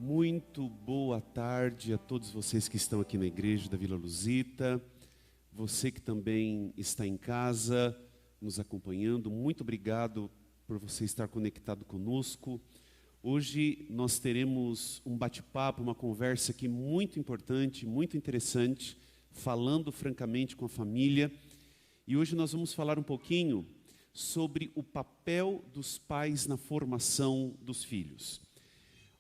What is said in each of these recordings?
Muito boa tarde a todos vocês que estão aqui na igreja da Vila Luzita, você que também está em casa nos acompanhando, muito obrigado por você estar conectado conosco. Hoje nós teremos um bate-papo, uma conversa aqui muito importante, muito interessante, falando francamente com a família. E hoje nós vamos falar um pouquinho sobre o papel dos pais na formação dos filhos.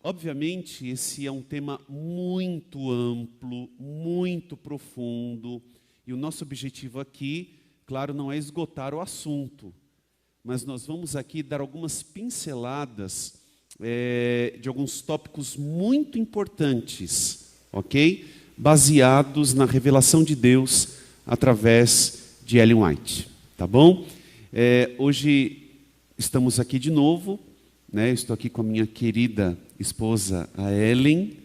Obviamente, esse é um tema muito amplo, muito profundo, e o nosso objetivo aqui, claro, não é esgotar o assunto, mas nós vamos aqui dar algumas pinceladas de alguns tópicos muito importantes, ok? Baseados na revelação de Deus através de Ellen White, tá bom? Hoje estamos aqui de novo, né? Estou aqui com a minha querida esposa, a Ellen.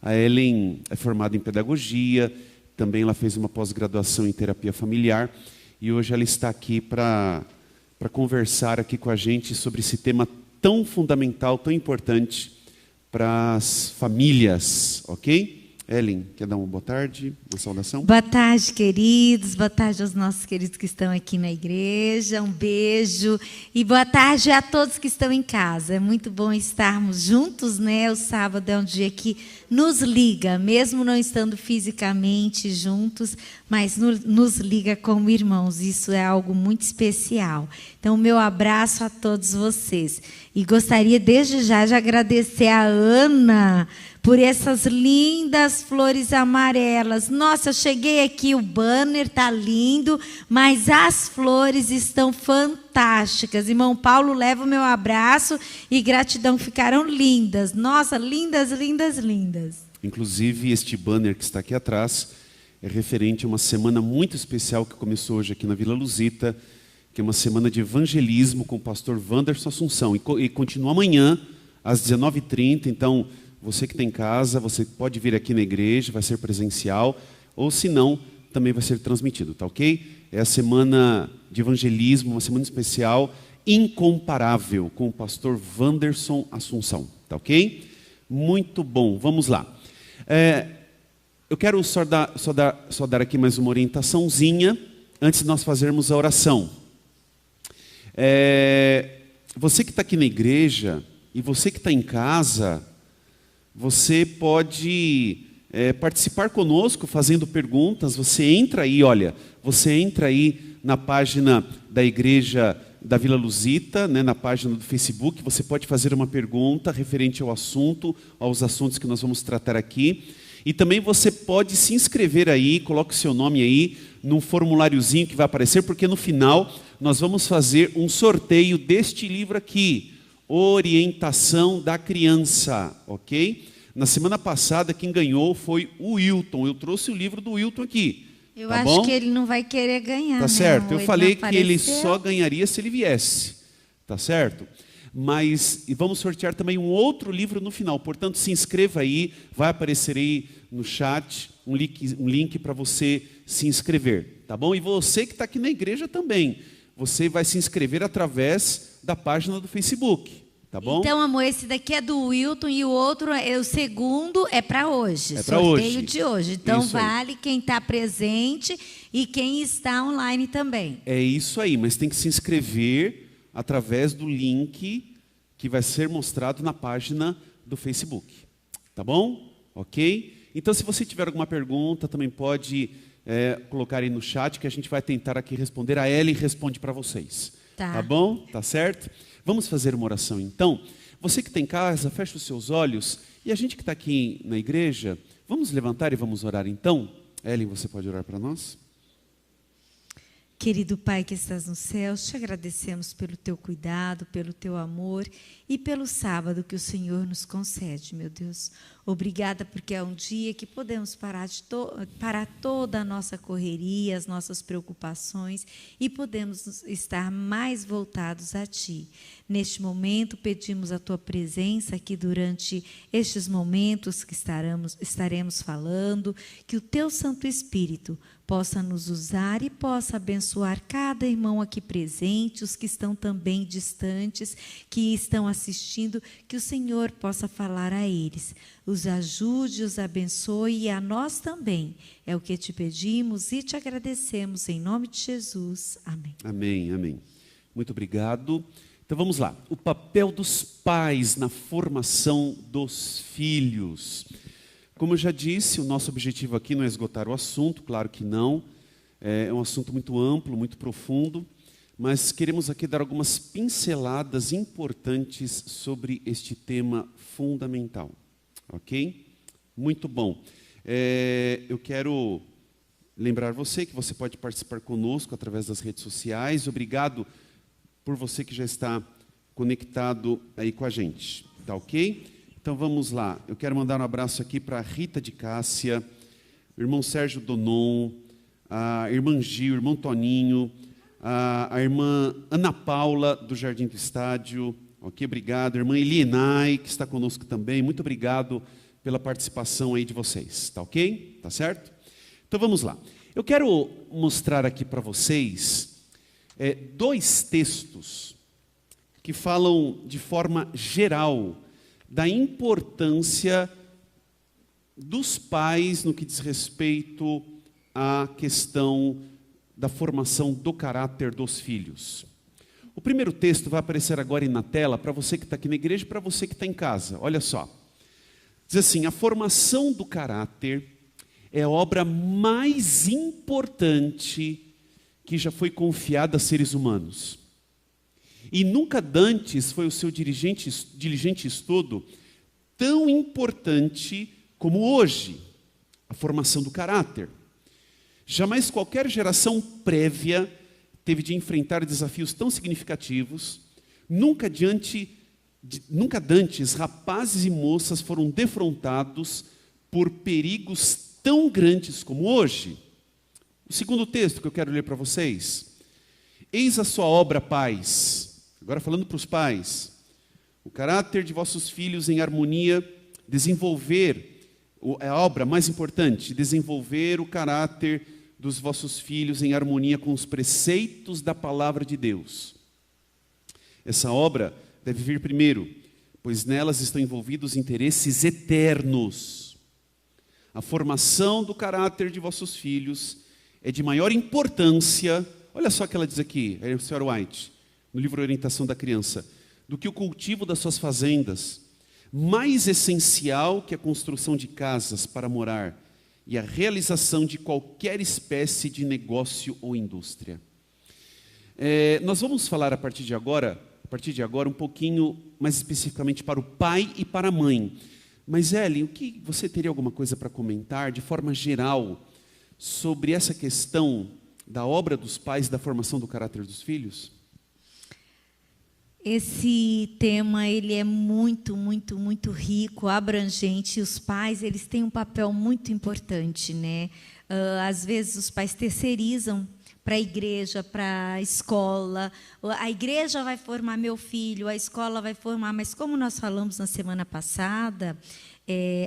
A Ellen é formada em pedagogia, também ela fez uma pós-graduação em terapia familiar, e hoje ela está aqui para conversar aqui com a gente sobre esse tema tão fundamental, tão importante para as famílias, ok? Ellen, quer dar uma boa tarde, uma saudação? Boa tarde, queridos. Boa tarde aos nossos queridos que estão aqui na igreja. Um beijo. E boa tarde a todos que estão em casa. É muito bom estarmos juntos, né? O sábado é um dia que nos liga, mesmo não estando fisicamente juntos, mas nos liga como irmãos. Isso é algo muito especial. Então, meu abraço a todos vocês. E gostaria desde já de agradecer a Ana por essas lindas flores amarelas. Nossa, eu cheguei aqui, o banner está lindo, mas as flores estão fantásticas. Irmão Paulo, leva o meu abraço e gratidão, ficaram lindas. Nossa, lindas, lindas, lindas. Inclusive, este banner que está aqui atrás é referente a uma semana muito especial que começou hoje aqui na Vila Luzita, que é uma semana de evangelismo com o pastor Wanderson Assunção. E continua amanhã, às 19h30, então você que está em casa, você pode vir aqui na igreja, vai ser presencial, ou se não, também vai ser transmitido, tá ok? É a semana de evangelismo, uma semana especial, incomparável, com o pastor Wanderson Assunção, tá ok? Muito bom, vamos lá. Eu quero só dar aqui mais uma orientaçãozinha, antes de nós fazermos a oração. Você que está aqui na igreja, e você que está em casa, você pode participar conosco fazendo perguntas. Você entra aí, você entra aí na página da igreja da Vila Luzita, né, na página do Facebook, você pode fazer uma pergunta referente ao assunto, aos assuntos que nós vamos tratar aqui. E também você pode se inscrever aí, coloque o seu nome aí, num formuláriozinho que vai aparecer, porque no final nós vamos fazer um sorteio deste livro aqui, Orientação da Criança, ok? Na semana passada, quem ganhou foi o Wilton. Eu trouxe o livro do Wilton aqui. Eu tá acho bom? que ele não vai querer ganhar. Tá certo. Eu falei que ele apareceu. só ganharia se ele viesse. Tá certo? Mas e vamos sortear também um outro livro no final. Portanto, se inscreva aí. Vai aparecer aí no chat um link para você se inscrever. Tá bom? E você que está aqui na igreja também. Você vai se inscrever através da página do Facebook. Tá bom? Então, amor, esse daqui é do Wilton e o outro, o segundo, é para hoje. É para sorteio hoje. de hoje. Então, Isso aí. vale quem está presente e quem está online também. É isso aí, mas tem que se inscrever através do link que vai ser mostrado na página do Facebook. Tá bom? Ok? Então, se você tiver alguma pergunta, também pode colocar aí no chat, que a gente vai tentar aqui responder. A Ellen responde para vocês. Tá bom? Tá certo? Vamos fazer uma oração então. Você que está em casa, fecha os seus olhos. E a gente que está aqui na igreja, vamos levantar e vamos orar então? Ellen, você pode orar para nós? Querido Pai que estás nos céus, te agradecemos pelo teu cuidado, pelo teu amor e pelo sábado que o Senhor nos concede, meu Deus. Obrigada porque é um dia que podemos parar toda a nossa correria, as nossas preocupações e podemos estar mais voltados a Ti. Neste momento, pedimos a Tua presença aqui durante estes momentos que estaremos falando, que o Teu Santo Espírito possa nos usar e possa abençoar cada irmão aqui presente, os que estão também distantes, que estão assistindo, que o Senhor possa falar a eles. os ajude, os abençoe e a nós também. É o que te pedimos e te agradecemos em nome de Jesus. Amém. Amém, amém. Muito obrigado. Então vamos lá. O papel dos pais na formação dos filhos. Como eu já disse, o nosso objetivo aqui não é esgotar o assunto, claro que não. É um assunto muito amplo, muito profundo, mas queremos aqui dar algumas pinceladas importantes sobre este tema fundamental. Ok? Muito bom. Eu quero lembrar você que você pode participar conosco através das redes sociais. Obrigado por você que já está conectado aí com a gente. Tá ok? Então vamos lá. Eu quero mandar um abraço aqui para a Rita de Cássia, o irmão Sérgio Donon, a irmã Gil, o irmão Toninho, a irmã Ana Paula, do Jardim do Estádio. Ok, obrigado. A irmã Elienay, que está conosco também. Muito obrigado pela participação aí de vocês. Tá ok? Tá certo? Então vamos lá. Eu quero mostrar aqui para vocês dois textos que falam de forma geral da importância dos pais no que diz respeito à questão da formação do caráter dos filhos. O primeiro texto vai aparecer agora aí na tela para você que está aqui na igreja e para você que está em casa. Olha só. Diz assim: a formação do caráter é a obra mais importante que já foi confiada a seres humanos. E nunca dantes foi o seu diligente estudo tão importante como hoje, a formação do caráter. Jamais qualquer geração prévia teve de enfrentar desafios tão significativos. Nunca dantes rapazes e moças foram defrontados por perigos tão grandes como hoje. O segundo texto que eu quero ler para vocês. Eis a sua obra, pais. Agora falando para os pais. O caráter de vossos filhos em harmonia, é a obra mais importante, desenvolver o caráter dos vossos filhos em harmonia com os preceitos da palavra de Deus. Essa obra deve vir primeiro, pois nelas estão envolvidos interesses eternos. A formação do caráter de vossos filhos é de maior importância, olha só o que ela diz aqui, a senhora White, no livro Orientação da Criança, do que o cultivo das suas fazendas, mais essencial que a construção de casas para morar e a realização de qualquer espécie de negócio ou indústria. Nós vamos falar a partir de agora um pouquinho mais especificamente para o pai e para a mãe. Mas, Ellen, você teria alguma coisa para comentar, de forma geral, sobre essa questão da obra dos pais e da formação do caráter dos filhos? Esse tema ele é muito, muito, muito rico, abrangente. Os pais eles têm um papel muito importante, né? Às vezes os pais terceirizam para a igreja, para a escola. A igreja vai formar meu filho, a escola vai formar. Mas como nós falamos na semana passada,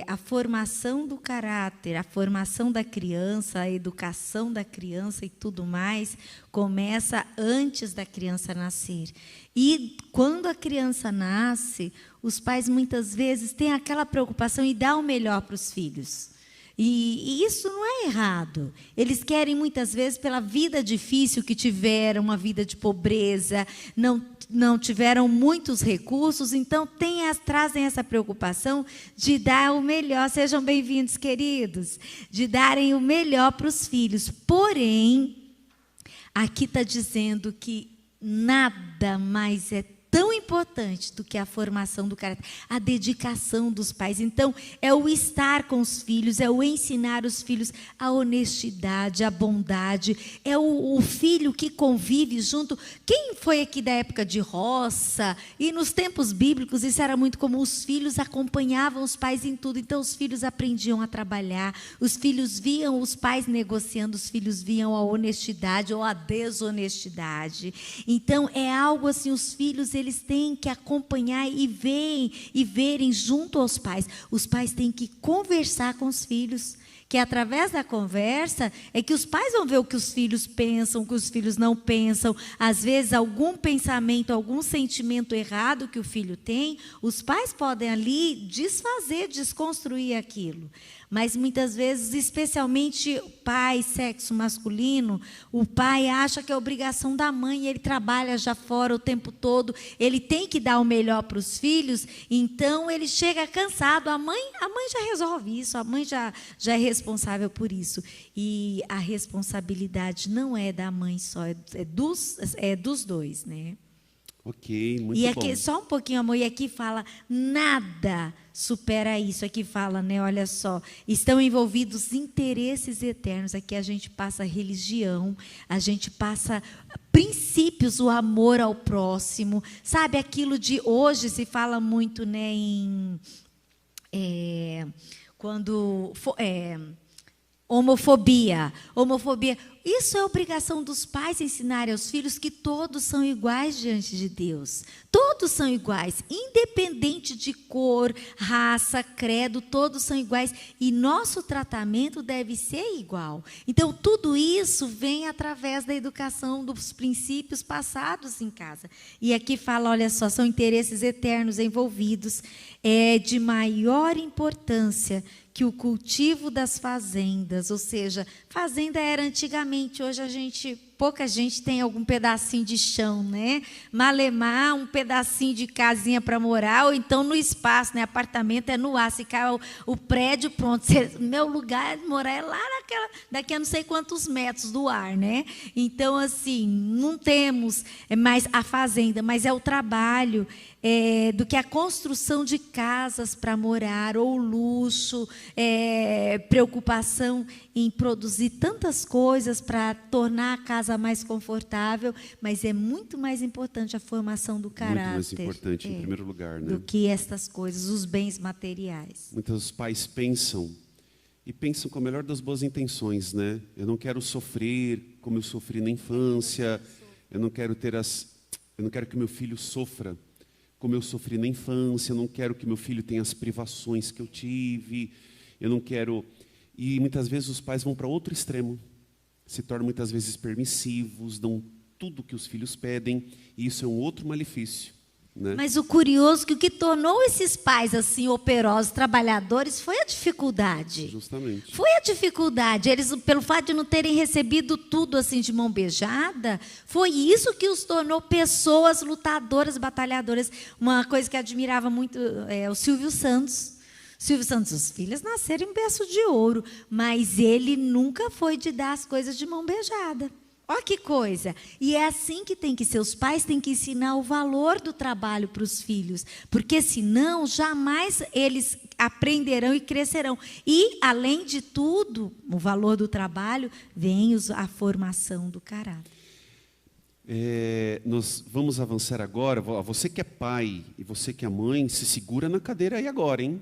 a formação do caráter, a formação da criança, a educação da criança e tudo mais, começa antes da criança nascer. E quando a criança nasce, os pais muitas vezes têm aquela preocupação em dar o melhor para os filhos. E isso não é errado. Eles querem, muitas vezes, pela vida difícil que tiveram, uma vida de pobreza, não tiveram muitos recursos, então trazem essa preocupação de dar o melhor. Sejam bem-vindos, queridos, de darem o melhor para os filhos. Porém, aqui está dizendo que nada mais é tão importante do que a formação do caráter, a dedicação dos pais. Então, é o estar com os filhos, é o ensinar os filhos a honestidade, a bondade, é o filho que convive junto. Quem foi aqui da época de roça? E nos tempos bíblicos, isso era muito comum, os filhos acompanhavam os pais em tudo, então os filhos aprendiam a trabalhar, os filhos viam os pais negociando, os filhos viam a honestidade ou a desonestidade. Então, é algo assim, os filhos eles têm que acompanhar e verem junto aos pais. Os pais têm que conversar com os filhos. que através da conversa é que os pais vão ver o que os filhos pensam, o que os filhos não pensam. Às vezes, algum pensamento, algum sentimento errado que o filho tem, os pais podem ali desfazer, desconstruir aquilo. Mas muitas vezes, especialmente pai, sexo masculino, o pai acha que é obrigação da mãe, ele trabalha já fora o tempo todo, ele tem que dar o melhor para os filhos, então ele chega cansado, a mãe já resolve isso, a mãe já é responsável por isso. E a responsabilidade não é da mãe só, é dos dois, né? Ok, muito bom. E aqui, só um pouquinho, amor, e aqui fala, nada supera isso. Aqui fala, né, olha só, estão envolvidos interesses eternos. Aqui a gente passa religião, a gente passa princípios, o amor ao próximo. Sabe, aquilo de hoje se fala muito, né, homofobia. Isso é obrigação dos pais ensinarem aos filhos que todos são iguais diante de Deus. Todos são iguais, independente de cor, raça, credo, todos são iguais. E nosso tratamento deve ser igual. Então, tudo isso vem através da educação dos princípios passados em casa. E aqui fala, olha só, são interesses eternos envolvidos. É de maior importância que o cultivo das fazendas, ou seja, fazenda era antigamente, hoje pouca gente tem algum pedacinho de chão, né? Malemar, um pedacinho de casinha para morar, ou então no espaço, né? Apartamento é no ar, se cai o prédio, pronto, meu lugar de morar é lá daqui a não sei quantos metros do ar, né? Então, assim, não temos mais a fazenda, mas é o trabalho, do que a construção de casas para morar, ou luxo, preocupação em produzir tantas coisas para tornar a casa mais confortável, mas é muito mais importante a formação do caráter. Muito mais importante, em primeiro lugar, né? Do que estas coisas, os bens materiais. Muitos pais pensam com a melhor das boas intenções, né? Eu não quero sofrer como eu sofri na infância, eu não quero que meu filho sofra como eu sofri na infância, eu não quero que meu filho tenha as privações que eu tive, eu não quero... E muitas vezes os pais vão para outro extremo, se tornam muitas vezes permissivos, dão tudo que os filhos pedem, e isso é um outro malefício, né? Mas o curioso é que o que tornou esses pais assim operosos, trabalhadores, foi a dificuldade. Justamente. Foi a dificuldade. Eles, pelo fato de não terem recebido tudo assim de mão beijada, foi isso que os tornou pessoas lutadoras, batalhadoras. Uma coisa que admirava muito o Silvio Santos. Silvio Santos, os filhos nasceram em berço de ouro, mas ele nunca foi de dar as coisas de mão beijada. Olha que coisa. E é assim que tem que ser. Os pais têm que ensinar o valor do trabalho para os filhos, porque senão jamais eles aprenderão e crescerão. E, além de tudo, o valor do trabalho, vem a formação do caráter. Nós vamos avançar agora. Você que é pai e você que é mãe, se segura na cadeira aí agora, hein?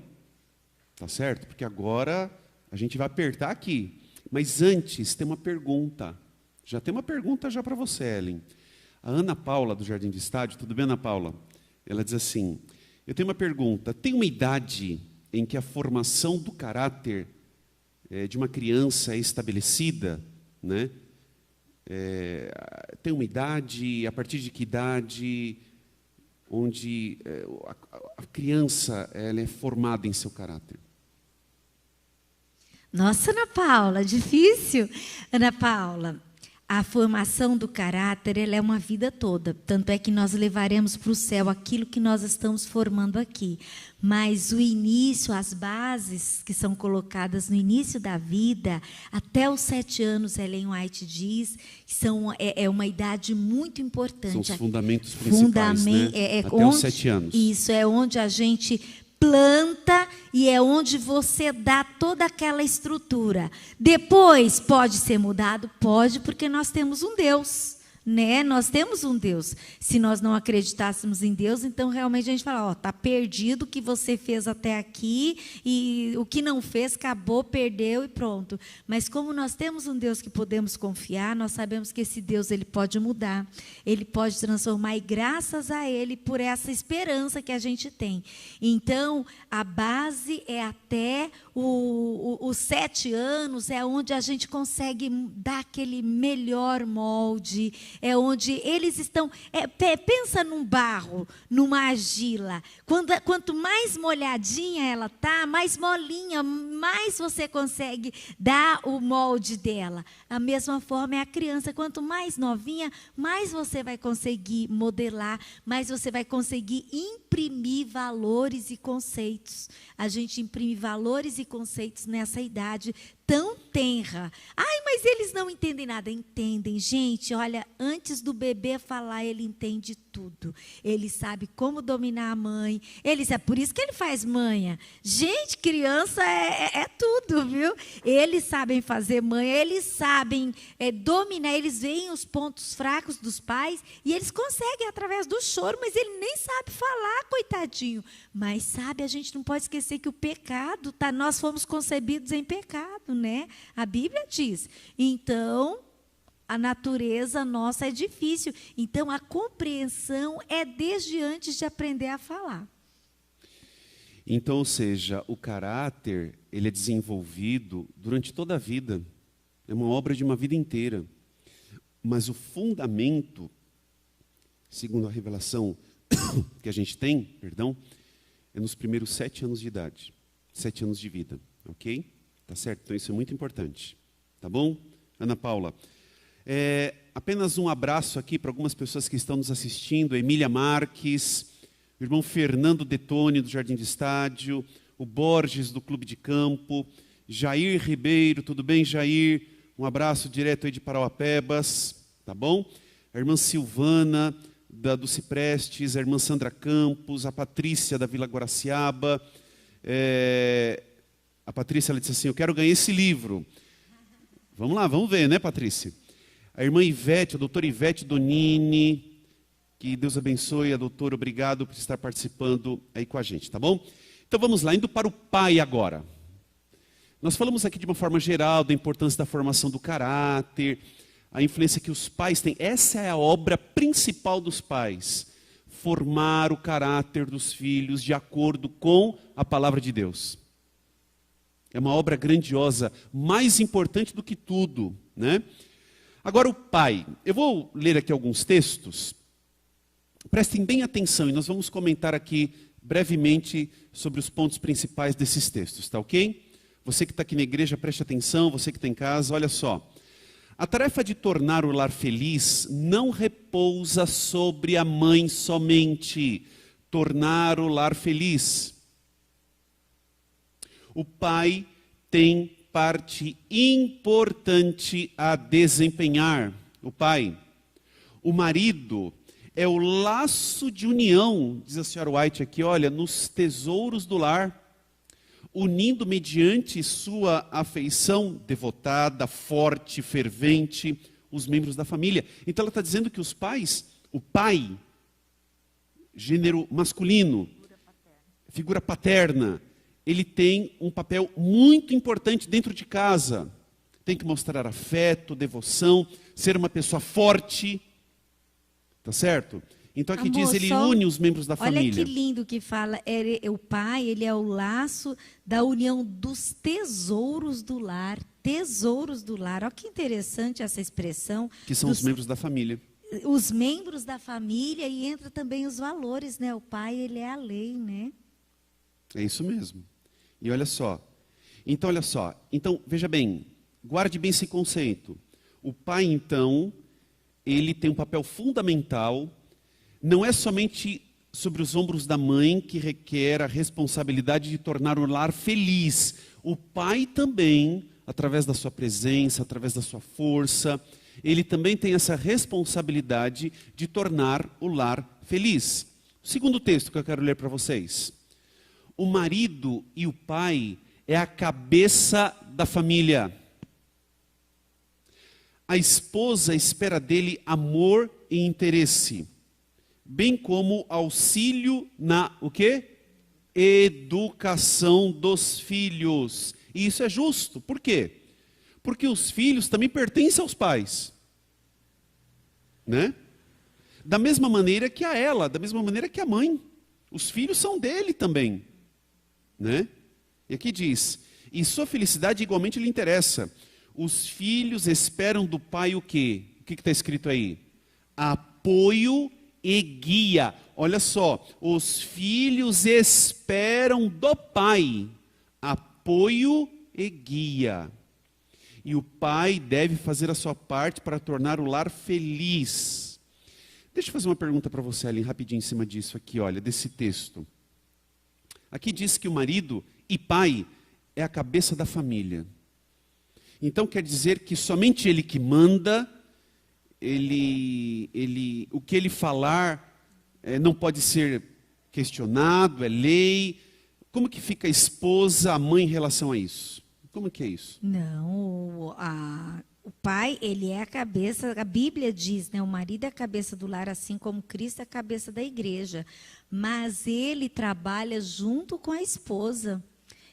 Tá certo? Porque agora a gente vai apertar aqui. Mas antes, tem uma pergunta. Já tem uma pergunta já para você, Ellen. A Ana Paula, do Jardim de Estádio, tudo bem, Ana Paula? Ela diz assim, eu tenho uma pergunta. Tem uma idade em que a formação do caráter de uma criança é estabelecida, né? Tem uma idade, a partir de que idade, onde a criança ela é formada em seu caráter? Nossa, Ana Paula, difícil. Ana Paula, a formação do caráter ela é uma vida toda. Tanto é que nós levaremos para o céu aquilo que nós estamos formando aqui. Mas o início, as bases que são colocadas no início da vida, até os 7 anos, Ellen White diz, é uma idade muito importante. São os fundamentos principais, né? Até os 7 anos. Isso, é onde a gente planta e é onde você dá toda aquela estrutura. Depois pode ser mudado? Pode, porque nós temos um Deus. né? Nós temos um Deus. Se nós não acreditássemos em Deus, então realmente a gente fala, está perdido o que você fez até aqui e o que não fez, acabou, perdeu e pronto. Mas como nós temos um Deus que podemos confiar, nós sabemos que esse Deus ele pode mudar, ele pode transformar e graças a ele, por essa esperança que a gente tem. Então, a base é até os 7 anos, é onde a gente consegue dar aquele melhor molde, é onde eles estão. Pensa num barro, numa argila. Quanto mais molhadinha ela está, mais molinha, mais você consegue dar o molde dela. A mesma forma é a criança. Quanto mais novinha, mais você vai conseguir modelar, mais você vai conseguir imprimir valores e conceitos. A gente imprime valores e conceitos nessa idade tão tenra. Ai, mas eles não entendem nada. Entendem, gente. Olha, antes do bebê falar, ele entende tudo. Ele sabe como dominar a mãe. Por isso que ele faz manha. Gente, criança é tudo, viu? Eles sabem fazer manha, eles sabem dominar, eles veem os pontos fracos dos pais e eles conseguem através do choro, mas ele nem sabe falar, coitadinho. Mas sabe, a gente não pode esquecer que o pecado, nós fomos concebidos em pecado, né? A Bíblia diz. Então, a natureza nossa é difícil. Então, a compreensão é desde antes de aprender a falar. Então, ou seja, o caráter, ele é desenvolvido durante toda a vida. É uma obra de uma vida inteira. Mas o fundamento, segundo a revelação que a gente tem, é nos primeiros 7 anos de idade. 7 anos de vida, ok? Tá certo? Então isso é muito importante. Tá bom? Ana Paula. Apenas um abraço aqui para algumas pessoas que estão nos assistindo. Emília Marques, o irmão Fernando Detone, do Jardim de Estádio, o Borges, do Clube de Campo, Jair Ribeiro, tudo bem, Jair? Um abraço direto aí de Parauapebas, tá bom? A irmã Silvana, do Ciprestes, a irmã Sandra Campos, a Patrícia, da Vila Guaraciaba. A Patrícia, ela disse assim, eu quero ganhar esse livro. Vamos lá, vamos ver, né, Patrícia? A irmã Ivete, a doutora Ivete Donini, que Deus abençoe, a doutora, obrigado por estar participando aí com a gente, tá bom? Então vamos lá, indo para o pai agora. Nós falamos aqui de uma forma geral da importância da formação do caráter, a influência que os pais têm. Essa é a obra principal dos pais, formar o caráter dos filhos de acordo com a palavra de Deus. É uma obra grandiosa, mais importante do que tudo, né? Agora o pai. Eu vou ler aqui alguns textos. Prestem bem atenção e nós vamos comentar aqui brevemente sobre os pontos principais desses textos, tá ok? Você que está aqui na igreja, preste atenção, você que está em casa, olha só. A tarefa de tornar o lar feliz não repousa sobre a mãe somente. Tornar o lar feliz. O pai tem parte importante a desempenhar. O pai. O marido é o laço de união, diz a senhora White aqui, olha, nos tesouros do lar, unindo mediante sua afeição devotada, forte, fervente, os membros da família. Então ela está dizendo que os pais, o pai, gênero masculino, figura paterna, ele tem um papel muito importante dentro de casa. Tem que mostrar afeto, devoção, ser uma pessoa forte. Tá certo? Então aqui diz, ele une os membros da família. Olha que lindo que fala, o pai, ele é o laço da união dos tesouros do lar. Tesouros do lar. Olha que interessante essa expressão. Que são os membros da família. Os membros da família e entra também os valores, né? O pai, ele é a lei, né? É isso mesmo. E olha só. Então, veja bem, guarde bem esse conceito. O pai, então, ele tem um papel fundamental, não é somente sobre os ombros da mãe que requer a responsabilidade de tornar o lar feliz. O pai também, através da sua presença, através da sua força, ele também tem essa responsabilidade de tornar o lar feliz. O segundo texto que eu quero ler para vocês. O marido e o pai é a cabeça da família. a esposa espera dele amor e interesse, bem como auxílio na o quê? Educação dos filhos. E isso é justo. Por quê? Porque os filhos também pertencem aos pais, né? Da mesma maneira que a ela, da mesma maneira que a mãe. Os filhos são dele também, né? E aqui diz: e sua felicidade igualmente lhe interessa. Os filhos esperam do pai o quê? O que está escrito aí? Apoio e guia. Olha só, os filhos esperam do pai apoio e guia. E o pai deve fazer a sua parte para tornar o lar feliz. Deixa eu fazer uma pergunta para você, Aline, rapidinho em cima disso aqui, olha, desse texto. Aqui diz que o marido e pai é a cabeça da família. Então quer dizer que somente ele que manda, o que ele falar não pode ser questionado, é lei. Como que fica a esposa, a mãe em relação a isso? Como que é isso? Não, o pai, ele é a cabeça, a Bíblia diz, né? O marido é a cabeça do lar, assim como Cristo é a cabeça da igreja. Mas ele trabalha junto com a esposa.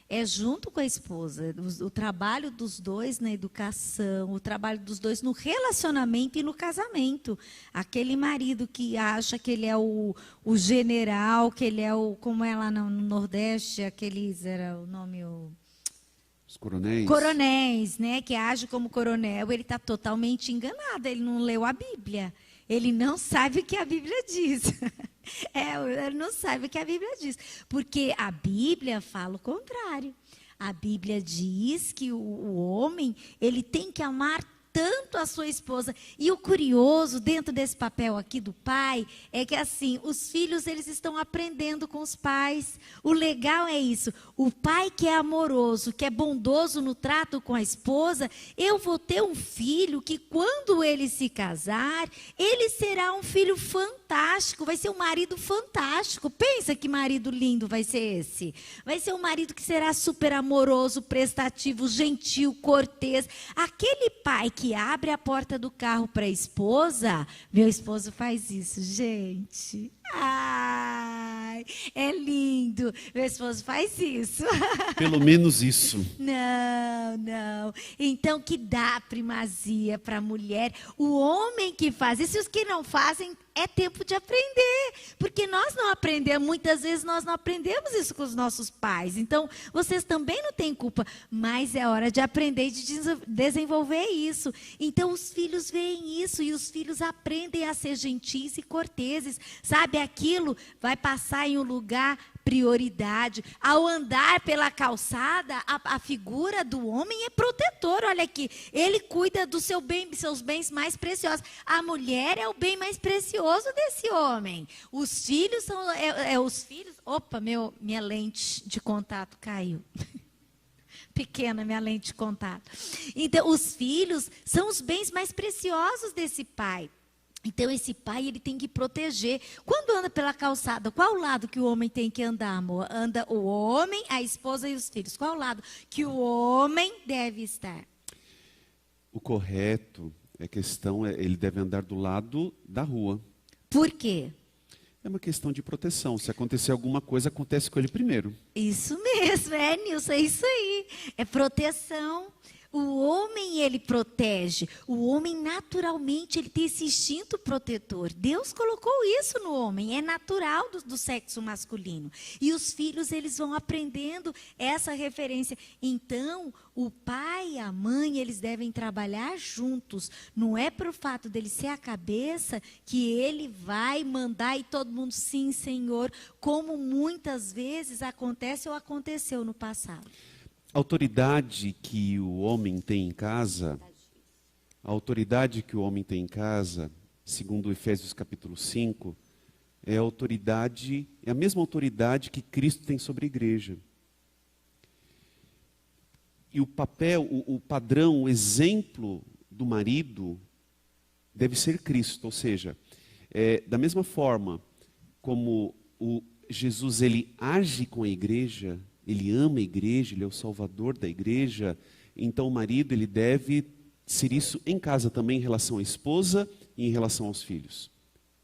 É junto com a esposa, o trabalho dos dois na educação, o trabalho dos dois no relacionamento e no casamento. Aquele marido que acha que ele é o general, que ele é como é lá no Nordeste, aqueles, era o nome... Os coronéis. Coronéis, né, que age como coronel, ele está totalmente enganado, ele não leu a Bíblia. Ele não sabe o que a Bíblia diz. Ele não sabe o que a Bíblia diz. Porque a Bíblia fala o contrário. A Bíblia diz que o homem, ele tem que amar tanto a sua esposa. E o curioso, dentro desse papel aqui do pai, é que assim, os filhos, eles estão aprendendo com os pais. O legal é isso. O pai que é amoroso, que é bondoso no trato com a esposa, eu vou ter um filho que quando ele se casar, ele será um filho fantástico, vai ser um marido fantástico. Pensa que marido lindo vai ser esse. Vai ser um marido que será super amoroso, prestativo, gentil, cortês. Aquele pai que abre a porta do carro para a esposa, meu esposo faz isso, gente. Ai, é lindo. Meu esposo faz isso. Pelo menos isso. Não. Então, que dá primazia para a mulher. O homem que faz isso, e os que não fazem, é tempo de aprender. Porque nós não aprendemos, muitas vezes nós não aprendemos isso com os nossos pais. Então, vocês também não têm culpa. Mas é hora de aprender e de desenvolver isso. Então, os filhos veem isso e os filhos aprendem a ser gentis e corteses. Sabe, aquilo vai passar em um lugar prioridade. Ao andar pela calçada, a figura do homem é protetor. Olha aqui, ele cuida do seu bem, seus bens mais preciosos. A mulher é o bem mais precioso desse homem. Os filhos são os filhos. Opa, minha lente de contato caiu. Pequena minha lente de contato. Então, os filhos são os bens mais preciosos desse pai. Então, esse pai, ele tem que proteger. Quando anda pela calçada, qual o lado que o homem tem que andar, amor? Anda o homem, a esposa e os filhos. Qual o lado que o homem deve estar? O correto, ele deve andar do lado da rua. Por quê? É uma questão de proteção. Se acontecer alguma coisa, acontece com ele primeiro. Isso mesmo, Nilson, é isso aí. É proteção. O homem, ele protege. O homem, naturalmente, ele tem esse instinto protetor. Deus colocou isso no homem. É natural do sexo masculino. E os filhos, eles vão aprendendo essa referência. Então, o pai e a mãe, eles devem trabalhar juntos. Não é por fato dele ser a cabeça que ele vai mandar e todo mundo, sim, Senhor, como muitas vezes acontece ou aconteceu no passado. A autoridade que o homem tem em casa, segundo Efésios capítulo 5, é a mesma autoridade que Cristo tem sobre a igreja. E o padrão, o exemplo do marido deve ser Cristo, ou seja, da mesma forma como Jesus ele age com a igreja, ele ama a igreja, ele é o salvador da igreja, então o marido ele deve ser isso em casa também em relação à esposa e em relação aos filhos.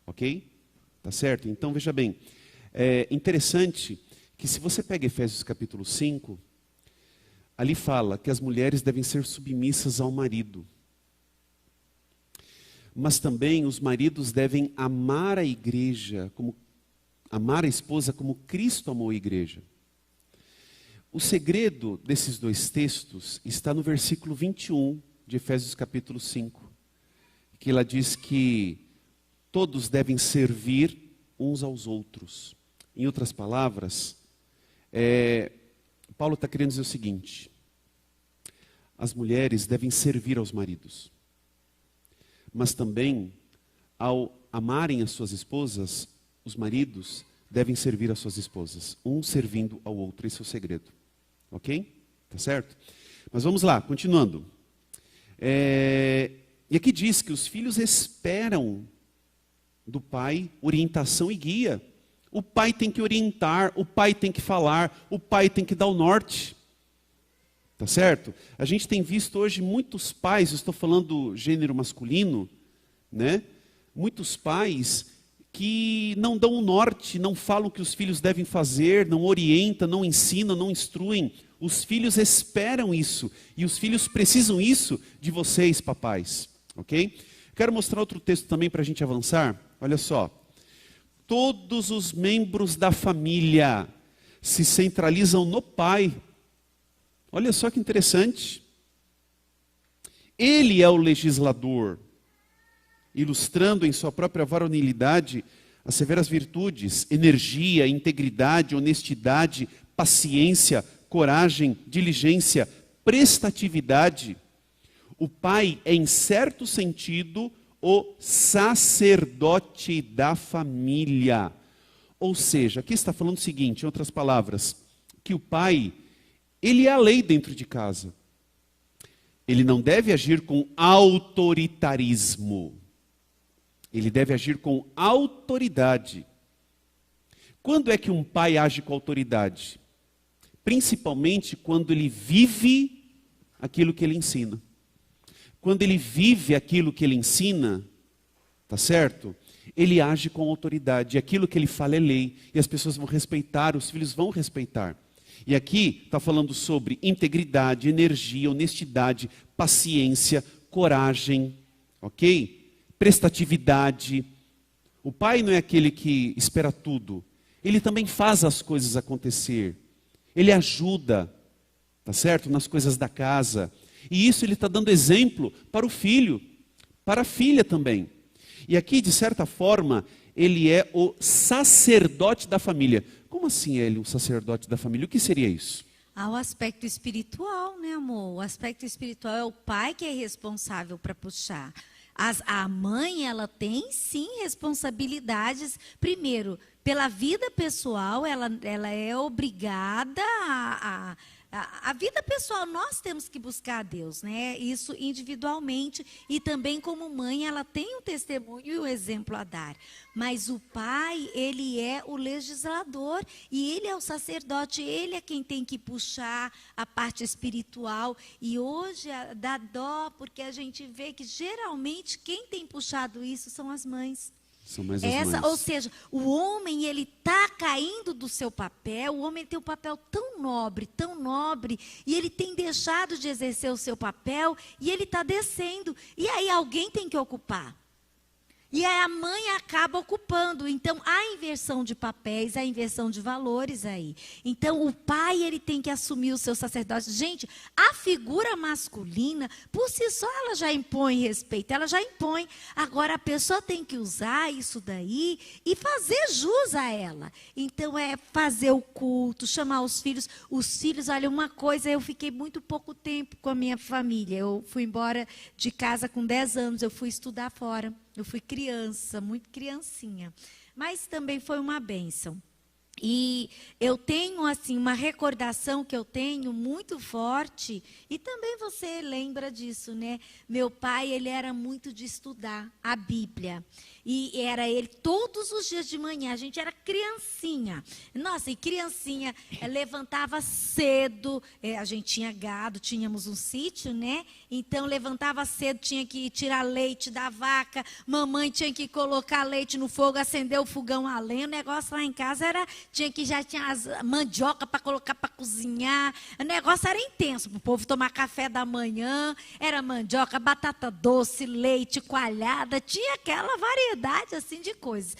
Ok? Tá certo? Então veja bem, é interessante que se você pega Efésios capítulo 5, ali fala que as mulheres devem ser submissas ao marido. Mas também os maridos devem amar a igreja, amar a esposa como Cristo amou a igreja. O segredo desses dois textos está no versículo 21 de Efésios capítulo 5, que ela diz que todos devem servir uns aos outros. Em outras palavras, Paulo está querendo dizer o seguinte: as mulheres devem servir aos maridos, mas também, ao amarem as suas esposas, os maridos devem servir as suas esposas, um servindo ao outro. Esse é o segredo. Ok? Tá certo? Mas vamos lá, continuando. E aqui diz que os filhos esperam do pai orientação e guia. O pai tem que orientar, o pai tem que falar, o pai tem que dar o norte. Tá certo? A gente tem visto hoje muitos pais, eu estou falando do gênero masculino, né? Muitos pais que não dão o norte, não falam o que os filhos devem fazer, não orientam, não ensinam, não instruem. Os filhos esperam isso, e os filhos precisam isso de vocês, papais. Ok? Quero mostrar outro texto também para a gente avançar. Olha só. Todos os membros da família se centralizam no pai. Olha só que interessante. Ele é o legislador, ilustrando em sua própria varonilidade as severas virtudes: energia, integridade, honestidade, paciência, coragem, diligência, prestatividade. O pai é, em certo sentido, o sacerdote da família. Ou seja, aqui está falando o seguinte, em outras palavras, que o pai, ele é a lei dentro de casa. Ele não deve agir com autoritarismo. Ele deve agir com autoridade. Quando é que um pai age com autoridade? Principalmente quando ele vive aquilo que ele ensina. Quando ele vive aquilo que ele ensina, tá certo? Ele age com autoridade. E aquilo que ele fala é lei. E as pessoas vão respeitar, os filhos vão respeitar. E aqui está falando sobre integridade, energia, honestidade, paciência, coragem, ok? Prestatividade. O pai não é aquele que espera tudo. Ele também faz as coisas acontecer. Ele ajuda, tá certo? Nas coisas da casa. E isso ele está dando exemplo para o filho, para a filha também. E aqui, de certa forma, ele é o sacerdote da família. Como assim é ele um sacerdote da família? O que seria isso? O aspecto espiritual, né, amor? O aspecto espiritual é o pai que é responsável para puxar. A mãe, ela tem sim responsabilidades. Primeiro, pela vida pessoal, ela é obrigada a vida pessoal, nós temos que buscar a Deus, né? Isso individualmente, e também como mãe, ela tem um testemunho e um exemplo a dar. Mas o pai, ele é o legislador, e ele é o sacerdote, ele é quem tem que puxar a parte espiritual. E hoje dá dó, porque a gente vê que geralmente quem tem puxado isso são as mães. São mais as mães. Ou seja, o homem, ele está caindo do seu papel. O homem tem um papel tão nobre, e ele tem deixado de exercer o seu papel, e ele está descendo. E aí alguém tem que ocupar. E aí a mãe acaba ocupando. Então, há inversão de papéis, há inversão de valores aí. Então, o pai, ele tem que assumir o seu sacerdócio. Gente, a figura masculina, por si só, ela já impõe respeito, ela já impõe. Agora, a pessoa tem que usar isso daí e fazer jus a ela. Então, é fazer o culto, chamar os filhos. Os filhos, olha, uma coisa, eu fiquei muito pouco tempo com a minha família. Eu fui embora de casa com 10 anos, eu fui estudar fora. Eu fui criança, muito criancinha, mas também foi uma bênção. E eu tenho, assim, uma recordação que eu tenho muito forte, e também você lembra disso, né? Meu pai, ele era muito de estudar a Bíblia. E era ele todos os dias de manhã, a gente era criancinha. Nossa, e criancinha levantava cedo, a gente tinha gado, tínhamos um sítio, né? Então levantava cedo, tinha que tirar leite da vaca, mamãe tinha que colocar leite no fogo, acender o fogão a lenha. O negócio lá em casa era, já tinha as mandioca para colocar para cozinhar. O negócio era intenso, para o povo tomar café da manhã, era mandioca, batata doce, leite, coalhada, tinha aquela variedade assim de coisas.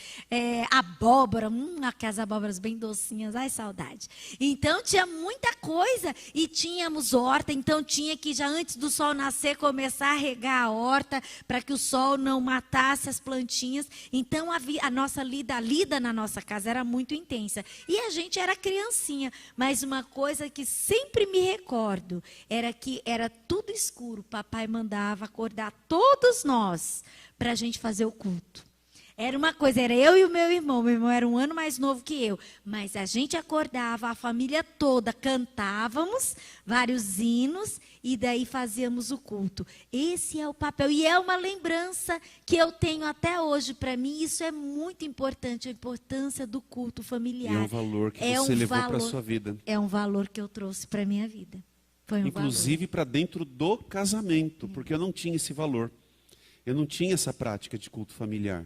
Abóbora, aquelas abóboras bem docinhas, ai saudade. Então tinha muita coisa e tínhamos horta, então tinha que já antes do sol nascer começar a regar a horta para que o sol não matasse as plantinhas. Então a nossa lida na nossa casa era muito intensa. E a gente era criancinha, mas uma coisa que sempre me recordo era que era tudo escuro. Papai mandava acordar todos nós para a gente fazer o culto. Era uma coisa, era eu e o meu irmão era um ano mais novo que eu, mas a gente acordava, a família toda, cantávamos vários hinos e daí fazíamos o culto. Esse é o papel e é uma lembrança que eu tenho até hoje. Para mim isso é muito importante, a importância do culto familiar. E é um valor que você levou para a sua vida. É um valor que eu trouxe para a minha vida. Foi um inclusive para dentro do casamento, porque eu não tinha esse valor. Eu não tinha essa prática de culto familiar.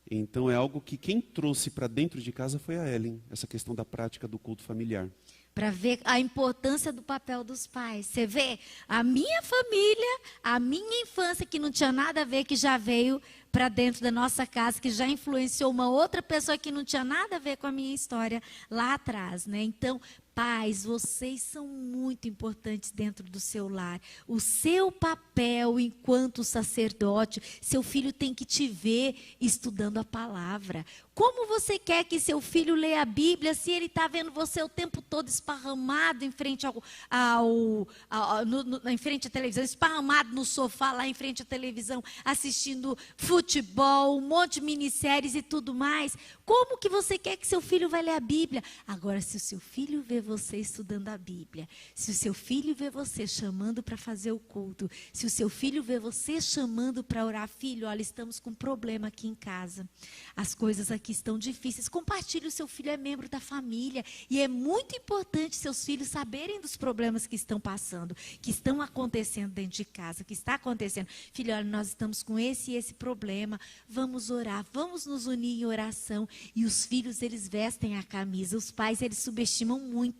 Então é algo que quem trouxe para dentro de casa foi a Ellen, essa questão da prática do culto familiar. Para ver a importância do papel dos pais. Você vê, a minha família, a minha infância, que não tinha nada a ver, que já veio para dentro da nossa casa, que já influenciou uma outra pessoa que não tinha nada a ver com a minha história lá atrás, né? Então, pais, vocês são muito importantes dentro do seu lar. O seu papel enquanto sacerdote, seu filho tem que te ver estudando a palavra. Como você quer que seu filho leia a Bíblia se ele está vendo você o tempo todo esparramado em frente em frente à televisão, esparramado no sofá lá em frente à televisão, assistindo futebol, um monte de minisséries e tudo mais? Como que você quer que seu filho vai ler a Bíblia? Agora, se o seu filho vê você estudando a Bíblia, se o seu filho vê você chamando para fazer o culto, se o seu filho vê você chamando para orar, filho, olha, estamos com um problema aqui em casa, as coisas aqui estão difíceis, compartilhe, o seu filho é membro da família, e é muito importante seus filhos saberem dos problemas que estão passando, que estão acontecendo dentro de casa, que está acontecendo. Filho, olha, nós estamos com esse e esse problema, vamos orar, vamos nos unir em oração. E os filhos, eles vestem a camisa, os pais, eles subestimam muito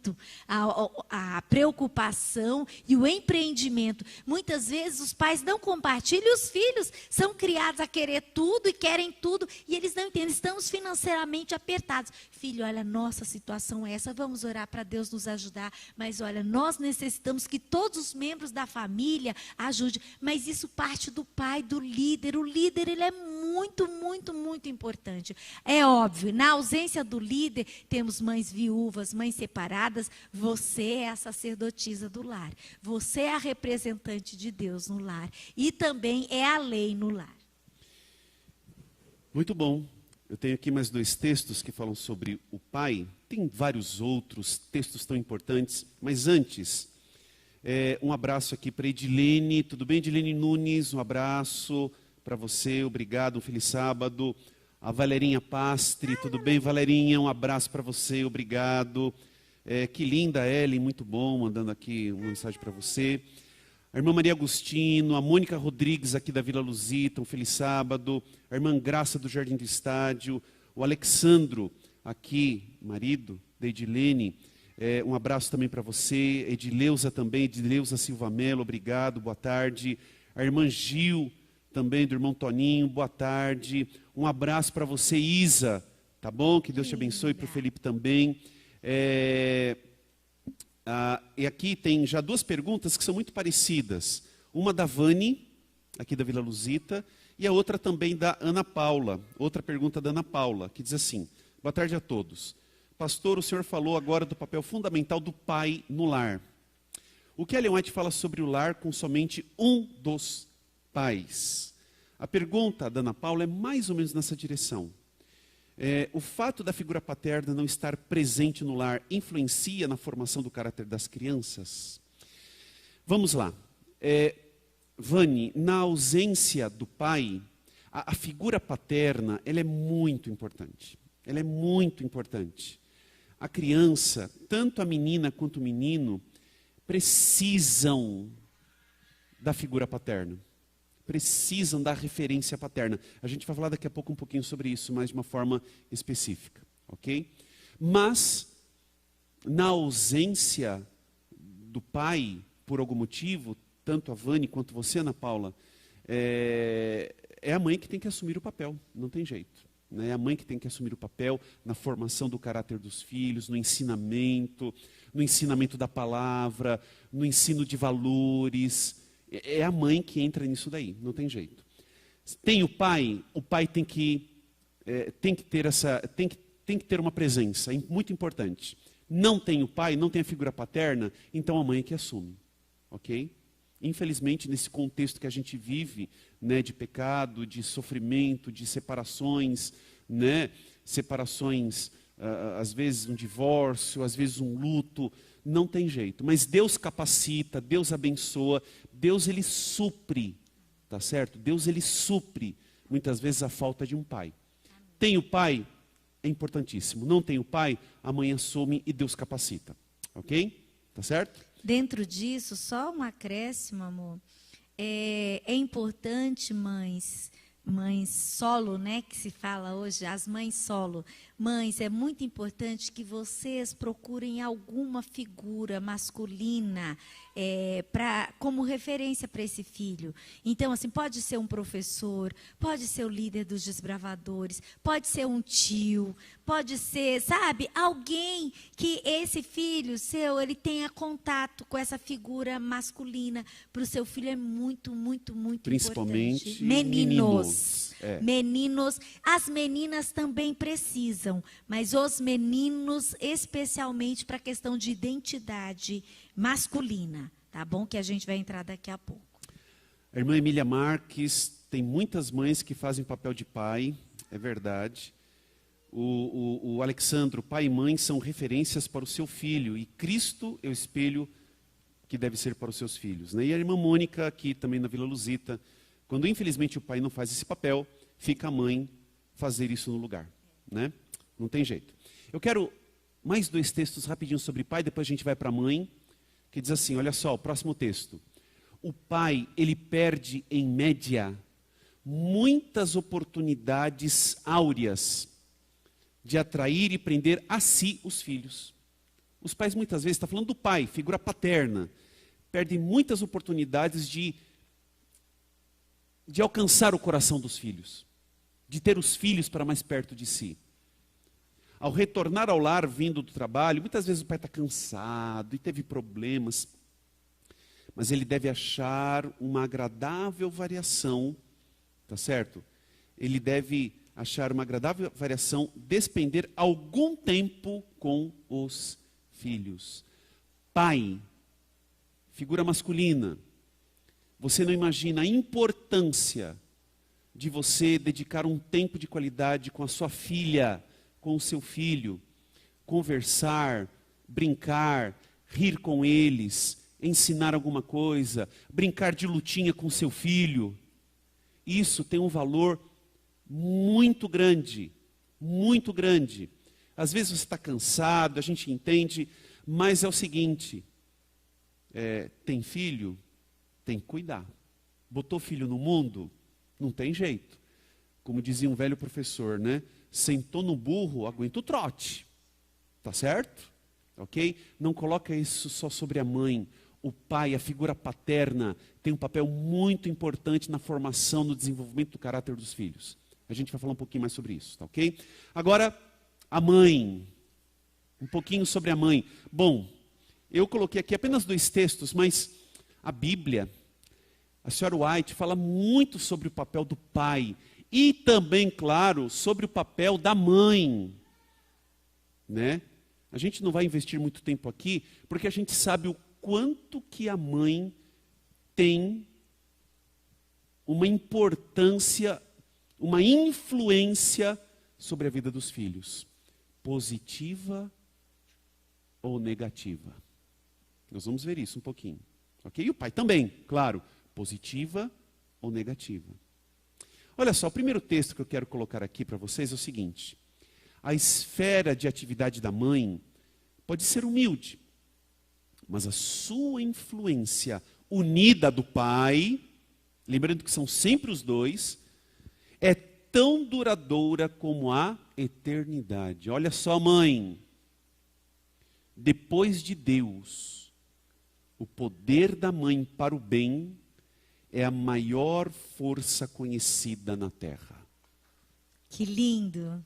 a preocupação e o empreendimento. Muitas vezes os pais não compartilham e os filhos são criados a querer tudo e querem tudo e eles não entendem, estamos financeiramente apertados. Filho, olha, nossa situação é essa, vamos orar para Deus nos ajudar, mas olha, nós necessitamos que todos os membros da família ajudem, mas isso parte do pai, do líder. O líder, ele é muito, muito, muito importante. É óbvio, na ausência do líder, temos mães viúvas, mães separadas. Você é a sacerdotisa do lar. Você é a representante de Deus no lar. E também é a lei no lar. Muito bom. Eu tenho aqui mais 2 textos que falam sobre o pai. Tem vários outros textos tão importantes. Mas antes, um abraço aqui para Edilene. Tudo bem, Edilene Nunes? Um abraço para você. Obrigado, um feliz sábado. A Valerinha Pastre, tudo bem, Valerinha? Um abraço para você, obrigado. Que linda, Ellen, muito bom, mandando aqui uma mensagem para você. A irmã Maria Agostino, a Mônica Rodrigues aqui da Vila Luzita, um feliz sábado. A irmã Graça do Jardim do Estádio, o Alexandro, aqui, marido da Edilene, um abraço também para você. Edileuza também, Edileuza Silva Mello, obrigado, boa tarde. A irmã Gil, também do irmão Toninho, boa tarde. Um abraço para você, Isa, tá bom? Que Deus te abençoe, para o Felipe também. E aqui tem já 2 perguntas que são muito parecidas. Uma da Vani, aqui da Vila Luzita, e a outra também da Ana Paula. Outra pergunta da Ana Paula, que diz assim: boa tarde a todos. Pastor, o senhor falou agora do papel fundamental do pai no lar. O que Ellen White fala sobre o lar com somente um dos pais? A pergunta da Ana Paula é mais ou menos nessa direção. O fato da figura paterna não estar presente no lar influencia na formação do caráter das crianças? Vamos lá. Vani, na ausência do pai, a figura paterna, ela é muito importante. Ela é muito importante. A criança, tanto a menina quanto o menino, precisam da figura paterna. Precisam da referência paterna. A gente vai falar daqui a pouco um pouquinho sobre isso, mas de uma forma específica, ok? Mas, na ausência do pai, por algum motivo, tanto a Vani quanto você, Ana Paula, é a mãe que tem que assumir o papel, não tem jeito. É a mãe que tem que assumir o papel na formação do caráter dos filhos, no ensinamento da palavra, no ensino de valores. É a mãe que entra nisso daí, não tem jeito. Tem o pai tem que ter uma presença muito importante. Não tem o pai, não tem a figura paterna, então a mãe é que assume, ok? Infelizmente, nesse contexto que a gente vive, né, de pecado, de sofrimento, de separações, né, às vezes um divórcio, às vezes um luto, não tem jeito. Mas Deus capacita, Deus abençoa, Deus ele supre, tá certo? Deus ele supre, muitas vezes, a falta de um pai. Tem o pai, é importantíssimo. Não tem o pai, a mãe assume e Deus capacita, ok? Tá certo? Dentro disso, só um acréscimo, amor. É importante, mães solo, né, que se fala hoje, as mães solo. Mães, é muito importante que vocês procurem alguma figura masculina como referência para esse filho. Então, assim, pode ser um professor, pode ser o líder dos desbravadores, pode ser um tio, pode ser, sabe, alguém que esse filho seu, ele tenha contato com essa figura masculina. Para o seu filho é muito, muito, muito principalmente importante. Meninos. Meninos, as meninas também precisam, mas os meninos, especialmente para a questão de identidade masculina, tá bom? Que a gente vai entrar daqui a pouco. A irmã Emília Marques, tem muitas mães que fazem papel de pai, é verdade. O Alexandro, pai e mãe são referências para o seu filho, e Cristo é o espelho que deve ser para os seus filhos, né? E a irmã Mônica, aqui também na Vila Luzita, quando infelizmente o pai não faz esse papel, fica a mãe fazer isso no lugar, né? Não tem jeito. Eu quero mais 2 textos rapidinho sobre pai, depois a gente vai para a mãe, que diz assim, olha só, o próximo texto. O pai, ele perde em média muitas oportunidades áureas de atrair e prender a si os filhos. Os pais muitas vezes, está falando do pai, figura paterna, perdem muitas oportunidades de alcançar o coração dos filhos, de ter os filhos para mais perto de si. Ao retornar ao lar, vindo do trabalho, muitas vezes o pai está cansado e teve problemas, mas ele deve achar uma agradável variação, tá certo? Ele deve achar uma agradável variação, despender algum tempo com os filhos. Pai, figura masculina, você não imagina a importância de você dedicar um tempo de qualidade com a sua filha, com o seu filho, conversar, brincar, rir com eles, ensinar alguma coisa, brincar de lutinha com seu filho. Isso tem um valor muito grande, muito grande. Às vezes você está cansado, a gente entende, mas é o seguinte, tem filho, tem que cuidar. Botou filho no mundo, não tem jeito. Como dizia um velho professor, né? Sentou no burro, aguenta o trote. Tá certo? Ok? Não coloca isso só sobre a mãe. O pai, a figura paterna, tem um papel muito importante na formação, no desenvolvimento do caráter dos filhos. A gente vai falar um pouquinho mais sobre isso, tá ok? Agora, a mãe. Um pouquinho sobre a mãe. Bom, eu coloquei aqui apenas 2 textos, mas a Bíblia, a senhora White, fala muito sobre o papel do pai. E também, claro, sobre o papel da mãe. Né? A gente não vai investir muito tempo aqui, porque a gente sabe o quanto que a mãe tem uma importância, uma influência sobre a vida dos filhos? Positiva ou negativa? Nós vamos ver isso um pouquinho. Ok? E o pai também, claro. Positiva ou negativa? Olha só, o primeiro texto que eu quero colocar aqui para vocês é o seguinte. A esfera de atividade da mãe pode ser humilde, mas a sua influência unida do pai, lembrando que são sempre os dois, é tão duradoura como a eternidade. Olha só, mãe, depois de Deus, o poder da mãe para o bem é a maior força conhecida na terra. Que lindo!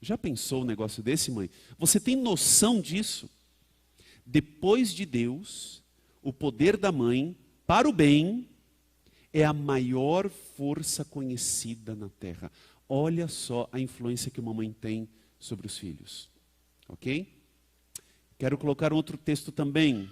Já pensou um negócio desse, mãe? Você tem noção disso? Depois de Deus, o poder da mãe para o bem é a maior força conhecida na terra. Olha só a influência que uma mãe tem sobre os filhos. Ok? Quero colocar outro texto também.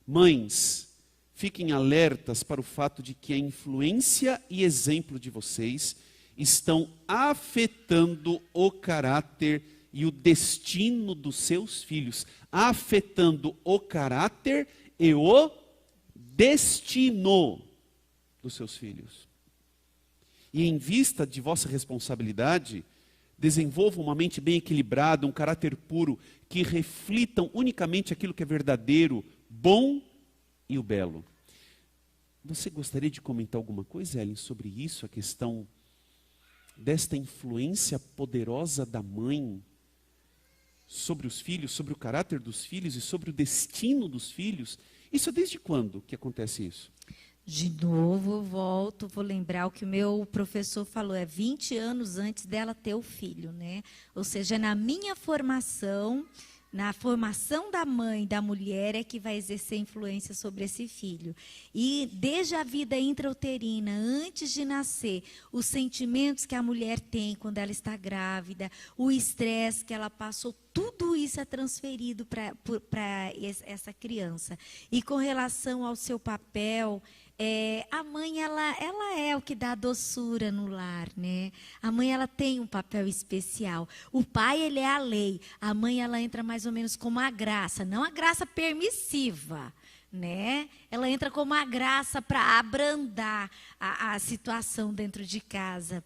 Mães, fiquem alertas para o fato de que a influência e exemplo de vocês estão afetando o caráter e o destino dos seus filhos. Afetando o caráter e o destino dos seus filhos. E em vista de vossa responsabilidade, desenvolvam uma mente bem equilibrada, um caráter puro, que reflitam unicamente aquilo que é verdadeiro, bom e o belo. Você gostaria de comentar alguma coisa, Ellen, sobre isso, a questão desta influência poderosa da mãe sobre os filhos, sobre o caráter dos filhos e sobre o destino dos filhos? Isso é desde quando que acontece isso? De novo, volto, vou lembrar o que o meu professor falou, é 20 anos antes dela ter o filho, né? Ou seja, na minha formação, na formação da mãe, da mulher, é que vai exercer influência sobre esse filho. E desde a vida intrauterina, antes de nascer, os sentimentos que a mulher tem quando ela está grávida, o estresse que ela passou, tudo isso é transferido para essa criança. E com relação ao seu papel, a mãe, ela é o que dá doçura no lar, né? A mãe, ela tem um papel especial. O pai, ele é a lei. A mãe, ela entra mais ou menos como a graça, não a graça permissiva, né? Ela entra como a graça para abrandar a situação dentro de casa.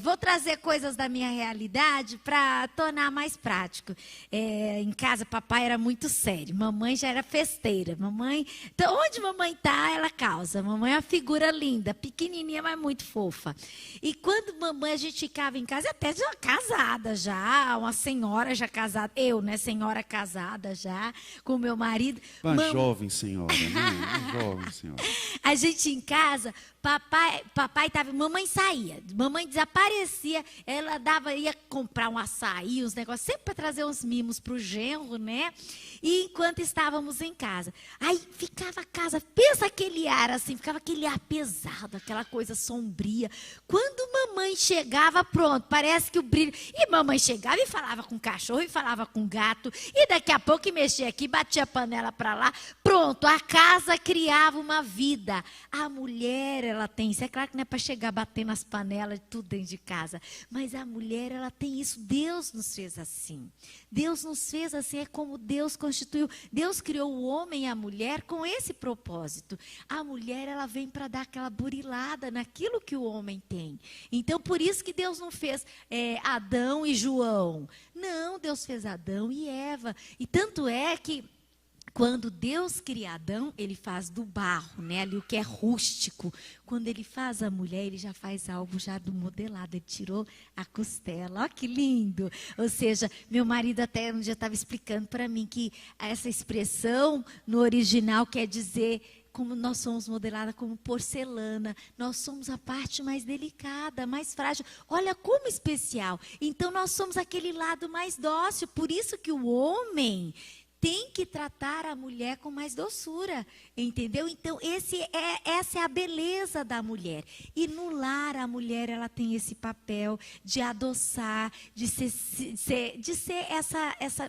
Vou trazer coisas da minha realidade para tornar mais prático. Em casa, papai era muito sério, mamãe já era festeira. Mamãe, então, onde mamãe está, ela causa. Mamãe é uma figura linda, pequenininha, mas muito fofa. E quando mamãe, a gente ficava em casa, até já casada já, uma senhora já casada, eu, né, senhora casada já, com meu marido. Uma jovem senhora, né? Jovem senhora. A gente em casa, papai tava, mamãe saía, mamãe desaparecia, ela ia comprar um açaí, uns negócios, sempre para trazer uns mimos para o genro, né? E enquanto estávamos em casa, aí ficava a casa, pensa aquele ar assim, ficava aquele ar pesado, aquela coisa sombria. Quando mamãe chegava, pronto, parece que o brilho, e mamãe chegava e falava com o cachorro, e falava com o gato, e daqui a pouco mexia aqui, batia a panela para lá, pronto, a casa criava uma vida. A mulher, ela tem isso. É claro que não é para chegar batendo as panelas, tudo dentro de casa. Mas a mulher, ela tem isso. Deus nos fez assim. Deus nos fez assim, é como Deus constituiu. Deus criou o homem e a mulher com esse propósito. A mulher, ela vem para dar aquela burilada naquilo que o homem tem. Então, por isso que Deus não fez Adão e João. Não, Deus fez Adão e Eva. E tanto é que quando Deus cria Adão, ele faz do barro, né? Ali o que é rústico. Quando ele faz a mulher, ele já faz algo já do modelado. Ele tirou a costela. Olha que lindo! Ou seja, meu marido até um dia estava explicando para mim que essa expressão no original quer dizer como nós somos modeladas como porcelana. Nós somos a parte mais delicada, mais frágil. Olha como especial. Então, nós somos aquele lado mais dócil. Por isso que o homem tem que tratar a mulher com mais doçura, entendeu? Então, essa é a beleza da mulher. E no lar, a mulher, ela tem esse papel de adoçar, de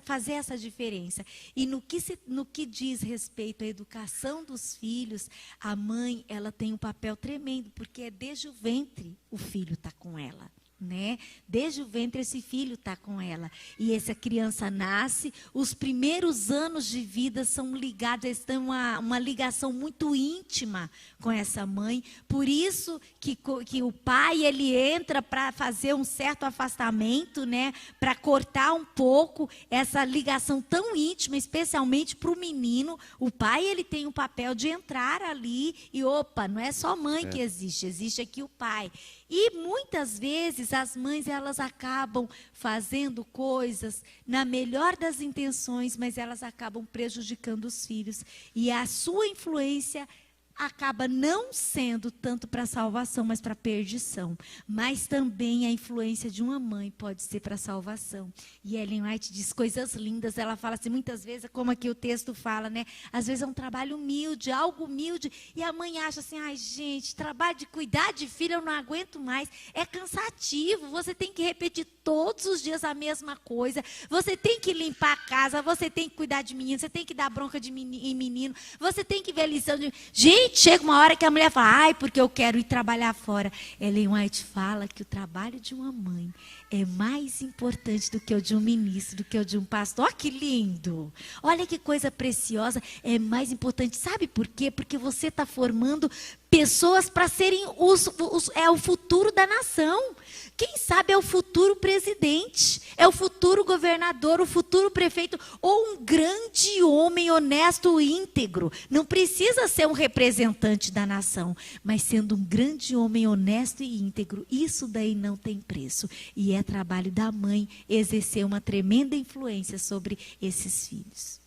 fazer essa diferença. E no que diz respeito à educação dos filhos, a mãe, ela tem um papel tremendo, porque é desde o ventre o filho está com ela. né? Desde o ventre esse filho está com ela. E essa criança nasce, os primeiros anos de vida são ligados, eles têm uma ligação muito íntima com essa mãe. Por isso que o pai, ele entra para fazer um certo afastamento, né? Para cortar um pouco essa ligação tão íntima, especialmente para o menino. O pai, ele tem o papel de entrar ali e, opa, não é só mãe que existe aqui o pai. E muitas vezes as mães, elas acabam fazendo coisas na melhor das intenções, mas elas acabam prejudicando os filhos. E a sua influência acaba não sendo tanto para salvação, mas para perdição. Mas também a influência de uma mãe pode ser para salvação. E Ellen White diz coisas lindas. Ela fala assim, muitas vezes, como aqui o texto fala, né? Às vezes é um trabalho humilde, algo humilde, e a mãe acha assim, ai gente, trabalho de cuidar de filho eu não aguento mais. É cansativo, você tem que repetir todos os dias a mesma coisa. Você tem que limpar a casa, você tem que cuidar de menino, você tem que dar bronca em menino, você tem que ver lição de... Gente, chega uma hora que a mulher fala, ai, porque eu quero ir trabalhar fora. Ellen White fala que o trabalho de uma mãe é mais importante do que o de um ministro, do que o de um pastor. Olha que lindo! Olha que coisa preciosa. É mais importante. Sabe por quê? Porque você está formando pessoas para serem o futuro da nação. Quem sabe é o futuro presidente, é o futuro governador, o futuro prefeito, ou um grande homem honesto e íntegro. Não precisa ser um representante da nação, mas sendo um grande homem honesto e íntegro, isso daí não tem preço. E é trabalho da mãe exercer uma tremenda influência sobre esses filhos.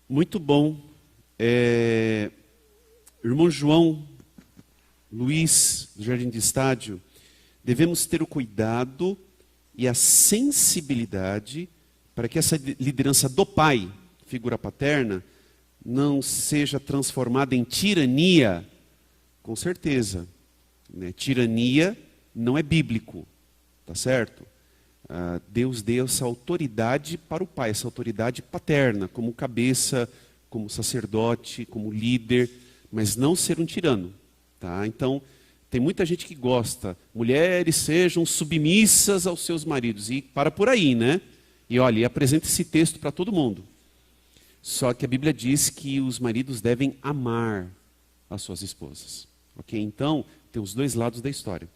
Muito bom. Irmão João Luiz, do Jardim de Estádio, devemos ter o cuidado e a sensibilidade para que essa liderança do pai, figura paterna, não seja transformada em tirania, com certeza. Né? Tirania não é bíblico, tá certo? Deus deu essa autoridade para o pai, essa autoridade paterna, como cabeça, como sacerdote, como líder, mas não ser um tirano. Tá? Então, tem muita gente que gosta, mulheres sejam submissas aos seus maridos, e para por aí, né? E olha, apresenta esse texto para todo mundo. Só que a Bíblia diz que os maridos devem amar as suas esposas. Ok? Então, tem os dois lados da história.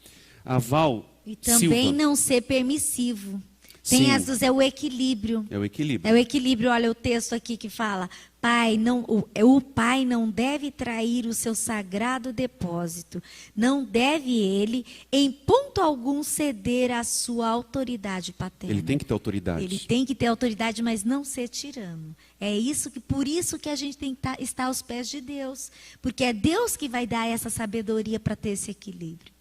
A Val E também Silva, não ser permissivo. Tem Sim. as duas, é o equilíbrio. é o equilíbrio. É o equilíbrio, olha o texto aqui que fala, o pai não deve trair o seu sagrado depósito, não deve ele, em ponto algum, ceder à sua autoridade paterna. Ele tem que ter autoridade. Ele tem que ter autoridade, mas não ser tirano. Por isso que a gente tem que estar aos pés de Deus, porque é Deus que vai dar essa sabedoria para ter esse equilíbrio.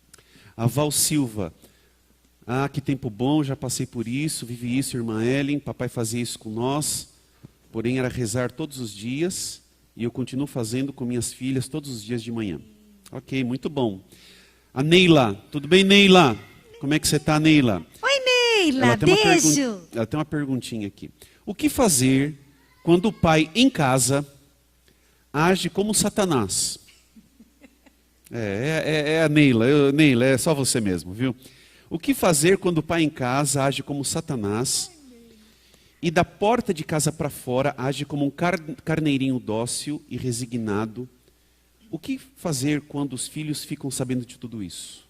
A Val Silva, que tempo bom, já passei por isso, vivi isso, irmã Ellen, papai fazia isso com nós, porém era rezar todos os dias, e eu continuo fazendo com minhas filhas todos os dias de manhã. Ok, muito bom. A Neila, tudo bem, Neila? Como é que você está, Neila? Oi, Neila, Ela tem uma beijo. Ela tem uma perguntinha aqui. O que fazer quando o pai em casa age como Satanás? É a Neila. Neila, é só você mesmo, viu? O que fazer quando o pai em casa age como Satanás e da porta de casa para fora age como um carneirinho dócil e resignado? O que fazer quando os filhos ficam sabendo de tudo isso?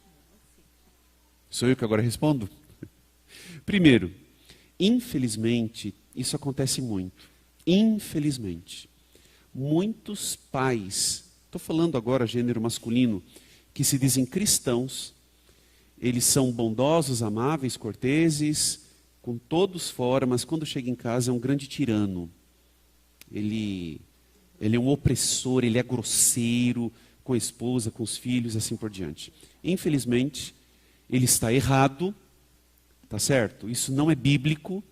Sou eu que agora respondo? Primeiro, infelizmente, isso acontece muito. Infelizmente. Muitos pais, estou falando agora gênero masculino, que se dizem cristãos, eles são bondosos, amáveis, corteses, com todos fora, mas quando chega em casa é um grande tirano. Ele é um opressor, ele é grosseiro com a esposa, com os filhos, assim por diante. Infelizmente, ele está errado, tá certo? Isso não é bíblico,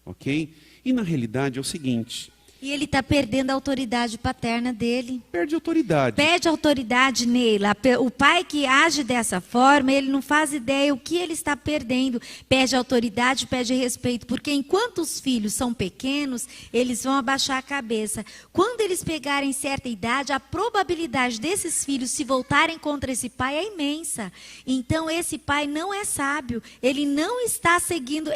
ok? E na realidade é o seguinte, E ele está perdendo a autoridade paterna dele. Perde autoridade. Perde autoridade nele. O pai que age dessa forma, ele não faz ideia o que ele está perdendo. Perde autoridade, perde respeito. Porque enquanto os filhos são pequenos, eles vão abaixar a cabeça. Quando eles pegarem certa idade, a probabilidade desses filhos se voltarem contra esse pai é imensa. Então esse pai não é sábio. Ele não está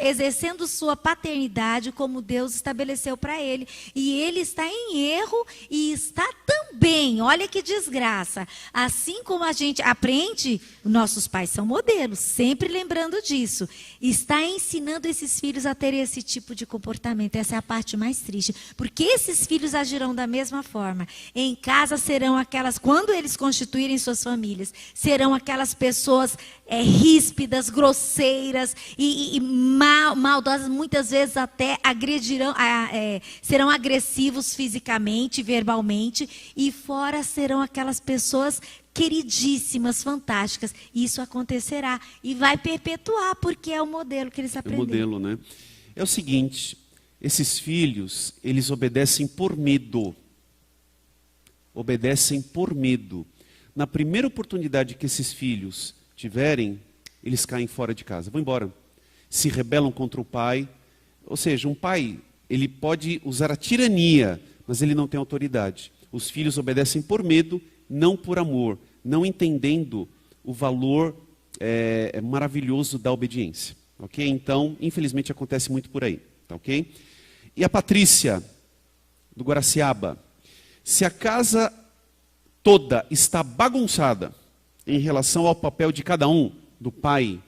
exercendo sua paternidade como Deus estabeleceu para ele. E ele está em erro e está também, olha que desgraça, assim como a gente aprende, nossos pais são modelos, sempre lembrando disso, está ensinando esses filhos a terem esse tipo de comportamento. Essa é a parte mais triste, porque esses filhos agirão da mesma forma. Em casa serão aquelas, quando eles constituírem suas famílias, serão aquelas pessoas ríspidas, grosseiras e maldosas, muitas vezes até agredirão, serão agressivos fisicamente, verbalmente, e fora serão aquelas pessoas queridíssimas, fantásticas. Isso acontecerá e vai perpetuar, porque é o modelo que eles aprenderam. É o modelo, né? É o seguinte, esses filhos, eles obedecem por medo. Obedecem por medo. Na primeira oportunidade que esses filhos tiverem, eles caem fora de casa, vão embora. Se rebelam contra o pai. Ou seja, um pai, ele pode usar a tirania, mas ele não tem autoridade. Os filhos obedecem por medo, não por amor, não entendendo o valor maravilhoso da obediência. Ok? Então, infelizmente, acontece muito por aí. Tá, ok? E a Patrícia, do Guaraciaba, se a casa toda está bagunçada em relação ao papel de cada um, do pai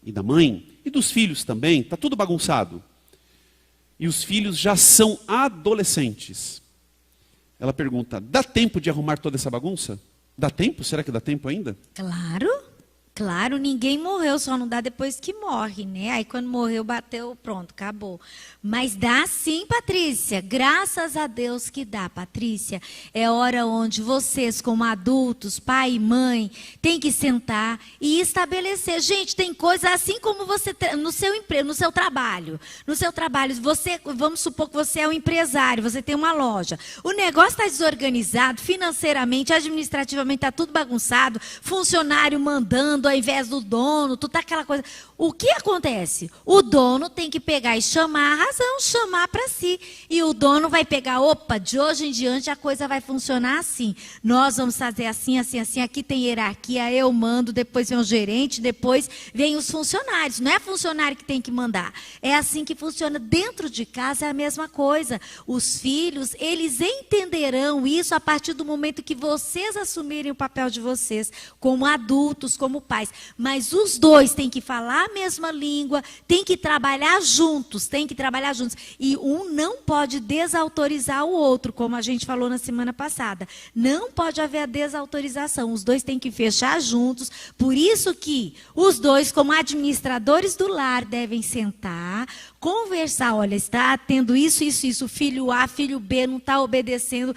e da mãe, e dos filhos também, está tudo bagunçado. E os filhos já são adolescentes. Ela pergunta, dá tempo de arrumar toda essa bagunça? Dá tempo? Será que dá tempo ainda? Claro. Claro, ninguém morreu, só não dá depois que morre, né? Aí quando morreu, bateu, pronto, acabou. Mas dá sim, Patrícia. Graças a Deus que dá, Patrícia. É hora onde vocês, como adultos, pai e mãe, tem que sentar e estabelecer. Gente, tem coisa assim como você no seu emprego, no seu trabalho. No seu trabalho, você, vamos supor que você é um empresário, você tem uma loja. O negócio está desorganizado, financeiramente, administrativamente está tudo bagunçado, funcionário mandando ao invés do dono, tudo tá aquela coisa. O que acontece? O dono tem que pegar e chamar a razão, chamar para si. E o dono vai pegar, opa, de hoje em diante a coisa vai funcionar assim. Nós vamos fazer assim, assim, assim. Aqui tem hierarquia, eu mando, depois vem o gerente, depois vem os funcionários. Não é funcionário que tem que mandar. É assim que funciona. Dentro de casa é a mesma coisa. Os filhos, eles entenderão isso a partir do momento que vocês assumirem o papel de vocês, como adultos, como pais. Mas os dois têm que falar a mesma língua, têm que trabalhar juntos, E um não pode desautorizar o outro, como a gente falou na semana passada. Não pode haver a desautorização, os dois têm que fechar juntos. Por isso que os dois, como administradores do lar, devem sentar, conversar. Olha, está tendo isso, filho A, filho B não está obedecendo.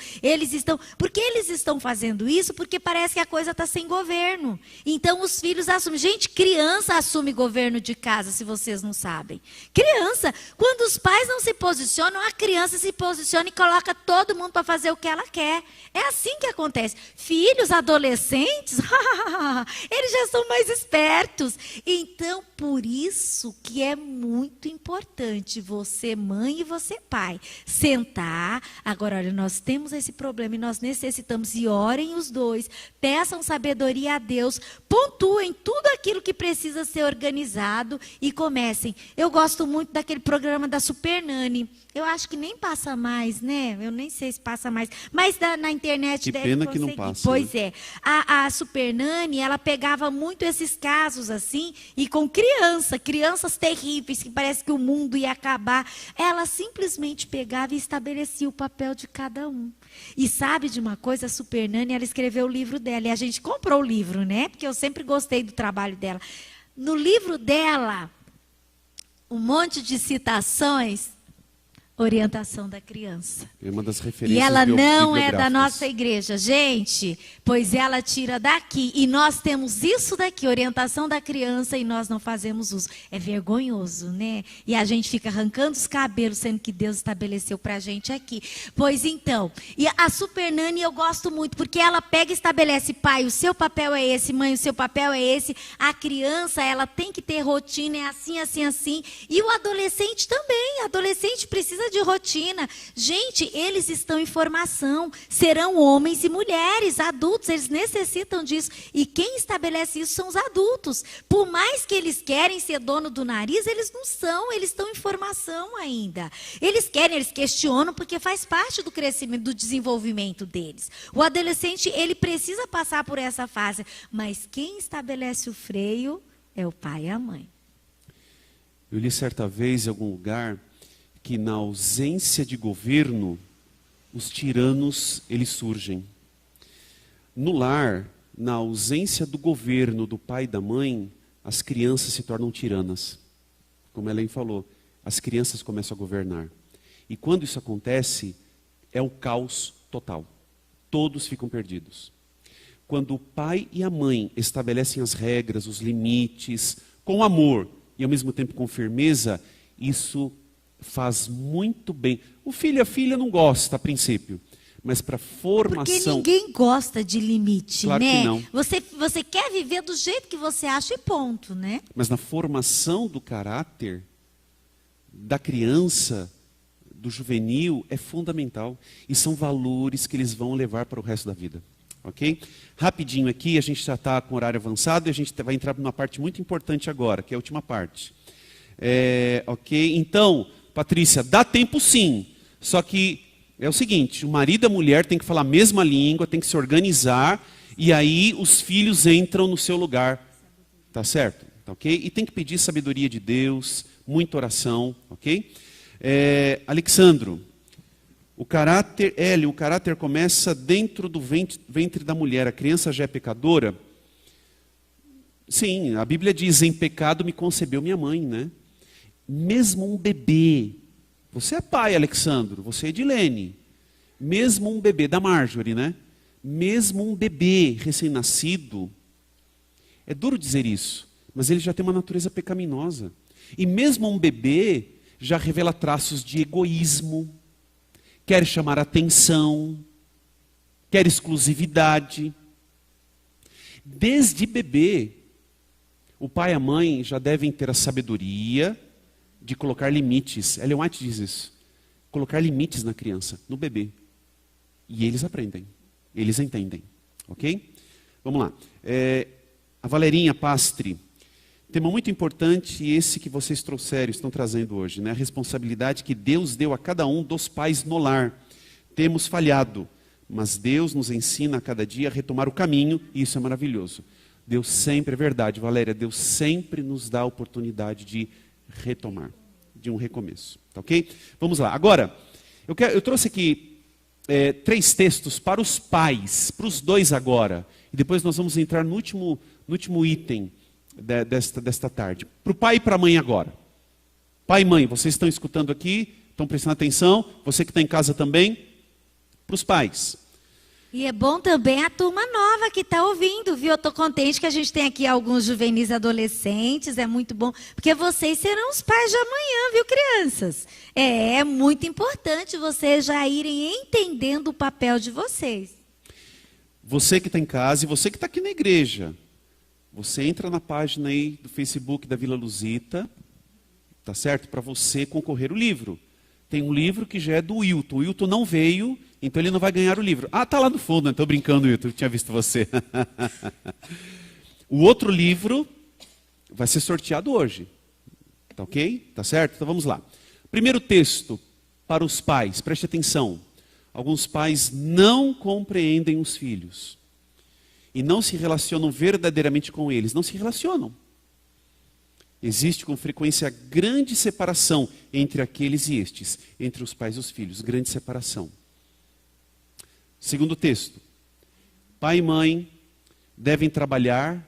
Porque eles estão fazendo isso porque parece que a coisa está sem governo. Então os filhos assumem. Gente, criança assume governo de casa, se vocês não sabem. Criança, quando os pais não se posicionam, a criança se posiciona e coloca todo mundo para fazer o que ela quer. É assim que acontece. Filhos, adolescentes, eles já são mais espertos. Então, por isso que é muito importante você, mãe, e você, pai, sentar. Agora, olha, nós temos esse problema e nós necessitamos, e orem os dois, peçam sabedoria a Deus, pontuem tudo aquilo que precisa ser organizado e comecem. Eu gosto muito daquele programa da Super Nani. Eu acho que nem passa mais, né? Eu nem sei se passa mais. Mas na internet que deve pena conseguir. Que não passa. Pois né? é. A Super Nani, ela pegava muito esses casos assim, e com crianças terríveis, que parece que o mundo ia acabar. Ela simplesmente pegava e estabelecia o papel de cada um. E sabe de uma coisa? A Super Nani, ela escreveu o livro dela. E a gente comprou o livro, né? Porque eu sempre gostei do trabalho dela. No livro dela, um monte de citações. Orientação da criança. É uma das referências E ela não é da bibliográficas. nossa igreja, gente, pois ela tira daqui. E nós temos isso daqui, orientação da criança, e nós não fazemos uso. É vergonhoso, né? E a gente fica arrancando os cabelos, sendo que Deus estabeleceu para a gente aqui. Pois então, e a Super Nani eu gosto muito, porque ela pega e estabelece: pai, o seu papel é esse, mãe, o seu papel é esse. A criança, ela tem que ter rotina, é assim, assim, assim. E o adolescente também. Adolescente precisa de rotina. Gente, eles estão em formação. Serão homens e mulheres, adultos. Eles necessitam disso. E quem estabelece isso são os adultos. Por mais que eles querem ser dono do nariz, eles não são. Eles estão em formação ainda. Eles querem, eles questionam, porque faz parte do crescimento, do desenvolvimento deles. O adolescente, ele precisa passar por essa fase. Mas quem estabelece o freio é o pai e a mãe. Eu li certa vez em algum lugar que na ausência de governo, os tiranos, eles surgem. No lar, na ausência do governo, do pai e da mãe, as crianças se tornam tiranas. Como a Ellen falou, as crianças começam a governar. E quando isso acontece, é o caos total. Todos ficam perdidos. Quando o pai e a mãe estabelecem as regras, os limites, com amor e ao mesmo tempo com firmeza, isso faz muito bem. O filho e a filha não gosta a princípio, mas para formação... Porque ninguém gosta de limite, claro, né? que não. Você quer viver do jeito que você acha e ponto, né? Mas na formação do caráter da criança, do juvenil, é fundamental. E são valores que eles vão levar para o resto da vida. Ok? Rapidinho aqui, a gente já está com o horário avançado e a gente vai entrar numa parte muito importante agora, que é a última parte. Ok? Então, Patrícia, dá tempo sim. Só que é o seguinte, o marido e a mulher têm que falar a mesma língua, têm que se organizar, e aí os filhos entram no seu lugar. Tá certo? Tá ok? E tem que pedir sabedoria de Deus, muita oração, ok? Alexandro, o caráter começa dentro do ventre da mulher. A criança já é pecadora? Sim, a Bíblia diz, em pecado me concebeu minha mãe, né? Mesmo um bebê, você é pai, Alexandro, você é Edilene, mesmo um bebê, da Marjorie, né? Mesmo um bebê recém-nascido, é duro dizer isso, mas ele já tem uma natureza pecaminosa. E mesmo um bebê já revela traços de egoísmo, quer chamar atenção, quer exclusividade. Desde bebê, o pai e a mãe já devem ter a sabedoria de colocar limites. Ellen White diz isso. Colocar limites na criança, no bebê. E eles aprendem, eles entendem. Ok? Vamos lá. A Valerinha Pastre. Tema muito importante, esse que vocês trouxeram, estão trazendo hoje, né? A responsabilidade que Deus deu a cada um dos pais no lar. Temos falhado, mas Deus nos ensina a cada dia a retomar o caminho, e isso é maravilhoso. Deus sempre, é verdade, Valéria, Deus sempre nos dá a oportunidade de retomar, de um recomeço, tá ok? Vamos lá, agora, eu trouxe aqui 3 textos para os pais, para os dois agora, e depois nós vamos entrar no último item desta tarde. Para o pai e para a mãe agora. Pai e mãe, vocês estão escutando aqui, estão prestando atenção, você que está em casa também, para os pais. E é bom também a turma nova que está ouvindo, viu? Eu estou contente que a gente tem aqui alguns juvenis adolescentes, é muito bom, porque vocês serão os pais de amanhã, viu, crianças? É muito importante vocês já irem entendendo o papel de vocês. Você que está em casa e você que está aqui na igreja, você entra na página aí do Facebook da Vila Luzita, tá certo? Para você concorrer o livro. Tem um livro que já é do Wilton. O Wilton não veio, então ele não vai ganhar o livro. Ah, tá lá no fundo, estou brincando, Wilton, eu tinha visto você. O outro livro vai ser sorteado hoje. Tá ok? Tá certo? Então vamos lá. Primeiro texto para os pais, preste atenção. Alguns pais não compreendem os filhos. E não se relacionam verdadeiramente com eles. Não se relacionam. Existe com frequência grande separação entre aqueles e estes, entre os pais e os filhos, grande separação. Segundo texto, pai e mãe devem trabalhar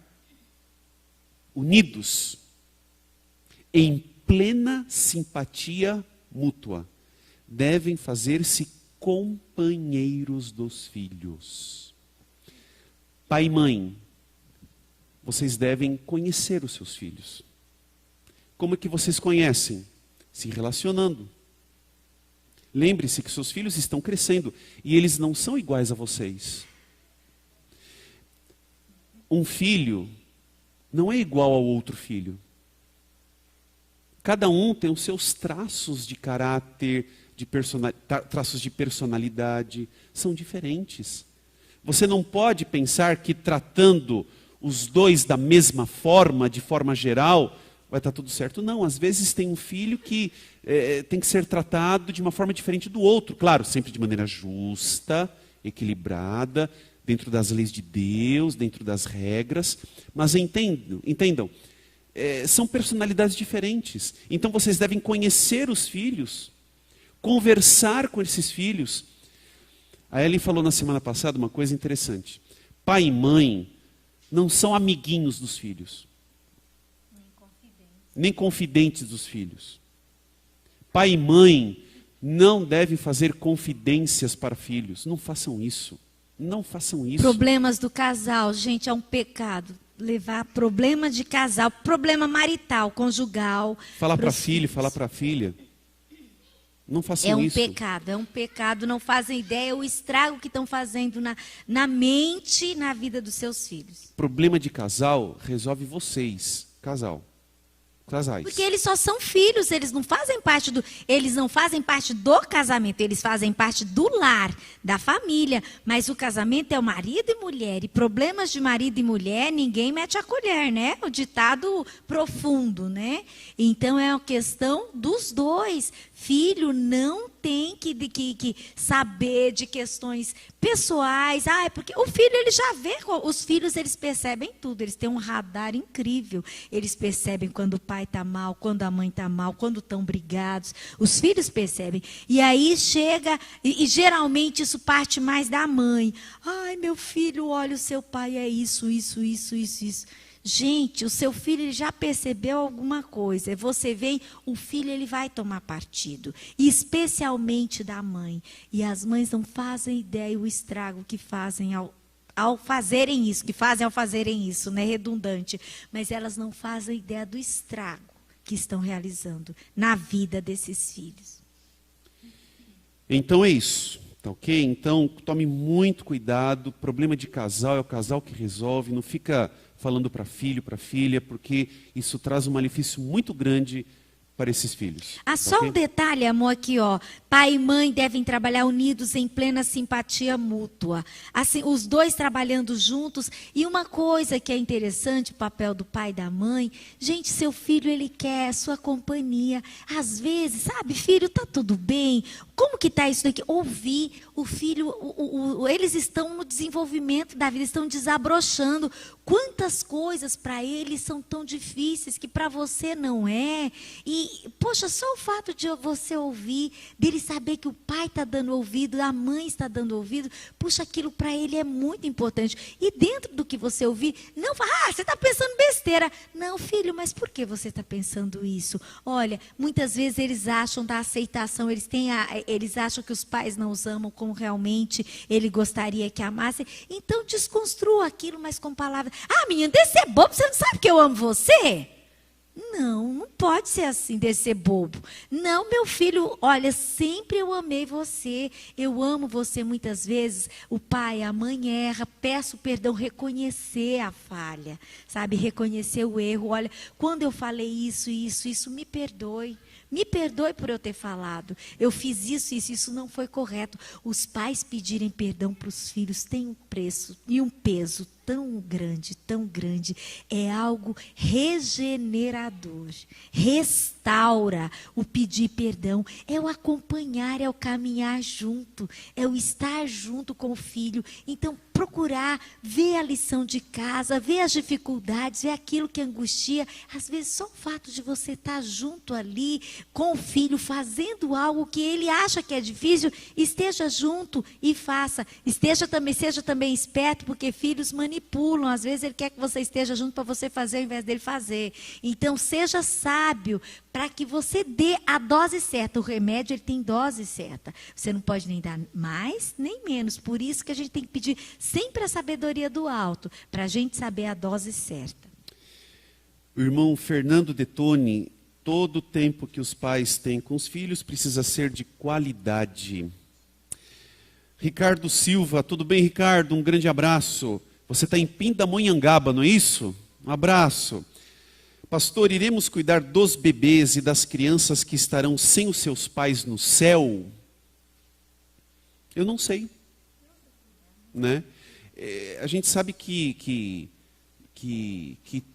unidos, em plena simpatia mútua. devem fazer-se companheiros dos filhos. Pai e mãe, vocês devem conhecer os seus filhos. Como é que vocês conhecem? Se relacionando. Lembre-se que seus filhos estão crescendo e eles não são iguais a vocês. Um filho não é igual ao outro filho. Cada um tem os seus traços de caráter, traços de personalidade, são diferentes. Você não pode pensar que tratando os dois da mesma forma, de forma geral, vai estar tudo certo. Não, às vezes tem um filho que tem que ser tratado de uma forma diferente do outro. Claro, sempre de maneira justa, equilibrada, dentro das leis de Deus, dentro das regras. Mas entendam, são personalidades diferentes. Então vocês devem conhecer os filhos, conversar com esses filhos. A Ellen falou na semana passada uma coisa interessante. Pai e mãe não são amiguinhos dos filhos. Nem confidentes dos filhos. Pai e mãe não devem fazer confidências para filhos. Não façam isso. Não façam isso. Problemas do casal, gente, é um pecado. Levar problema de casal, problema marital, conjugal. Falar para filho, falar para filha. Não façam isso. É um pecado. Não fazem ideia o estrago que estão fazendo na mente, na vida dos seus filhos. Problema de casal resolve vocês, casais. Porque eles só são filhos, eles não fazem parte do casamento, eles fazem parte do lar, da família. Mas o casamento é o marido e mulher, e problemas de marido e mulher, ninguém mete a colher, né? O ditado profundo, né? Então é uma questão dos dois. Filho não tem que saber de questões pessoais. Porque o filho, ele já vê, os filhos, eles percebem tudo, eles têm um radar incrível. Eles percebem quando o pai está mal, quando a mãe está mal, quando estão brigados. Os filhos percebem. E aí chega, e geralmente isso parte mais da mãe. Ai, meu filho, olha, o seu pai é isso. Gente, o seu filho ele já percebeu alguma coisa. Você vem, o filho ele vai tomar partido. E especialmente da mãe. E as mães não fazem ideia o estrago que fazem ao fazerem isso. Que fazem ao fazerem isso, né? Redundante. Mas elas não fazem ideia do estrago que estão realizando na vida desses filhos. Então é isso. Tá ok? Então tome muito cuidado. Problema de casal é o casal que resolve. Não fica falando para filho, para filha, porque isso traz um malefício muito grande para esses filhos. Só okay? Um detalhe, amor, aqui, ó. Pai e mãe devem trabalhar unidos em plena simpatia mútua. Assim, os dois trabalhando juntos. E uma coisa que é interessante, o papel do pai e da mãe. Gente, seu filho, ele quer a sua companhia. Às vezes, sabe, filho, tá tudo bem? Como que tá isso daqui? Ouvir o filho, eles estão no desenvolvimento da vida, estão desabrochando. Quantas coisas para eles são tão difíceis que para você não é. E, poxa, só o fato de você ouvir, dele saber que o pai está dando ouvido, a mãe está dando ouvido, puxa, aquilo para ele é muito importante. E dentro do que você ouvir, não fala, você está pensando besteira. Não, filho, mas por que você está pensando isso? Olha, muitas vezes eles acham da aceitação, eles acham que os pais não os amam como realmente ele gostaria que amassem. Então, desconstrua aquilo, mas com palavras. Menina, desse é bobo, você não sabe que eu amo você? Não pode ser assim, desse ser bobo. Não, meu filho, olha, sempre eu amei você, eu amo você. Muitas vezes o pai, a mãe erra, peço perdão, reconhecer a falha, sabe, reconhecer o erro. Olha, quando eu falei isso, me perdoe. Me perdoe por eu ter falado. Eu fiz isso não foi correto. Os pais pedirem perdão para os filhos tem um preço e um peso tão grande. É algo regenerador. Restaura o pedir perdão. É o acompanhar, é o caminhar junto. É o estar junto com o filho. Então, procurar ver a lição de casa, ver as dificuldades, ver aquilo que angustia. Às vezes, só o fato de você estar junto ali com o filho, fazendo algo que ele acha que é difícil, esteja junto e faça. Seja também esperto, porque filhos manipulados. manipulam. Às vezes ele quer que você esteja junto para você fazer ao invés dele fazer. Então, seja sábio para que você dê a dose certa. O remédio, ele tem dose certa. Você não pode nem dar mais, nem menos. Por isso que a gente tem que pedir sempre a sabedoria do alto, para a gente saber a dose certa. O irmão Fernando Detoni, todo o tempo que os pais têm com os filhos precisa ser de qualidade. Ricardo Silva, tudo bem, Ricardo? Um grande abraço. Você está em Pindamonhangaba, não é isso? Um abraço. Pastor, iremos cuidar dos bebês e das crianças que estarão sem os seus pais no céu? Eu não sei. Né? A gente sabe que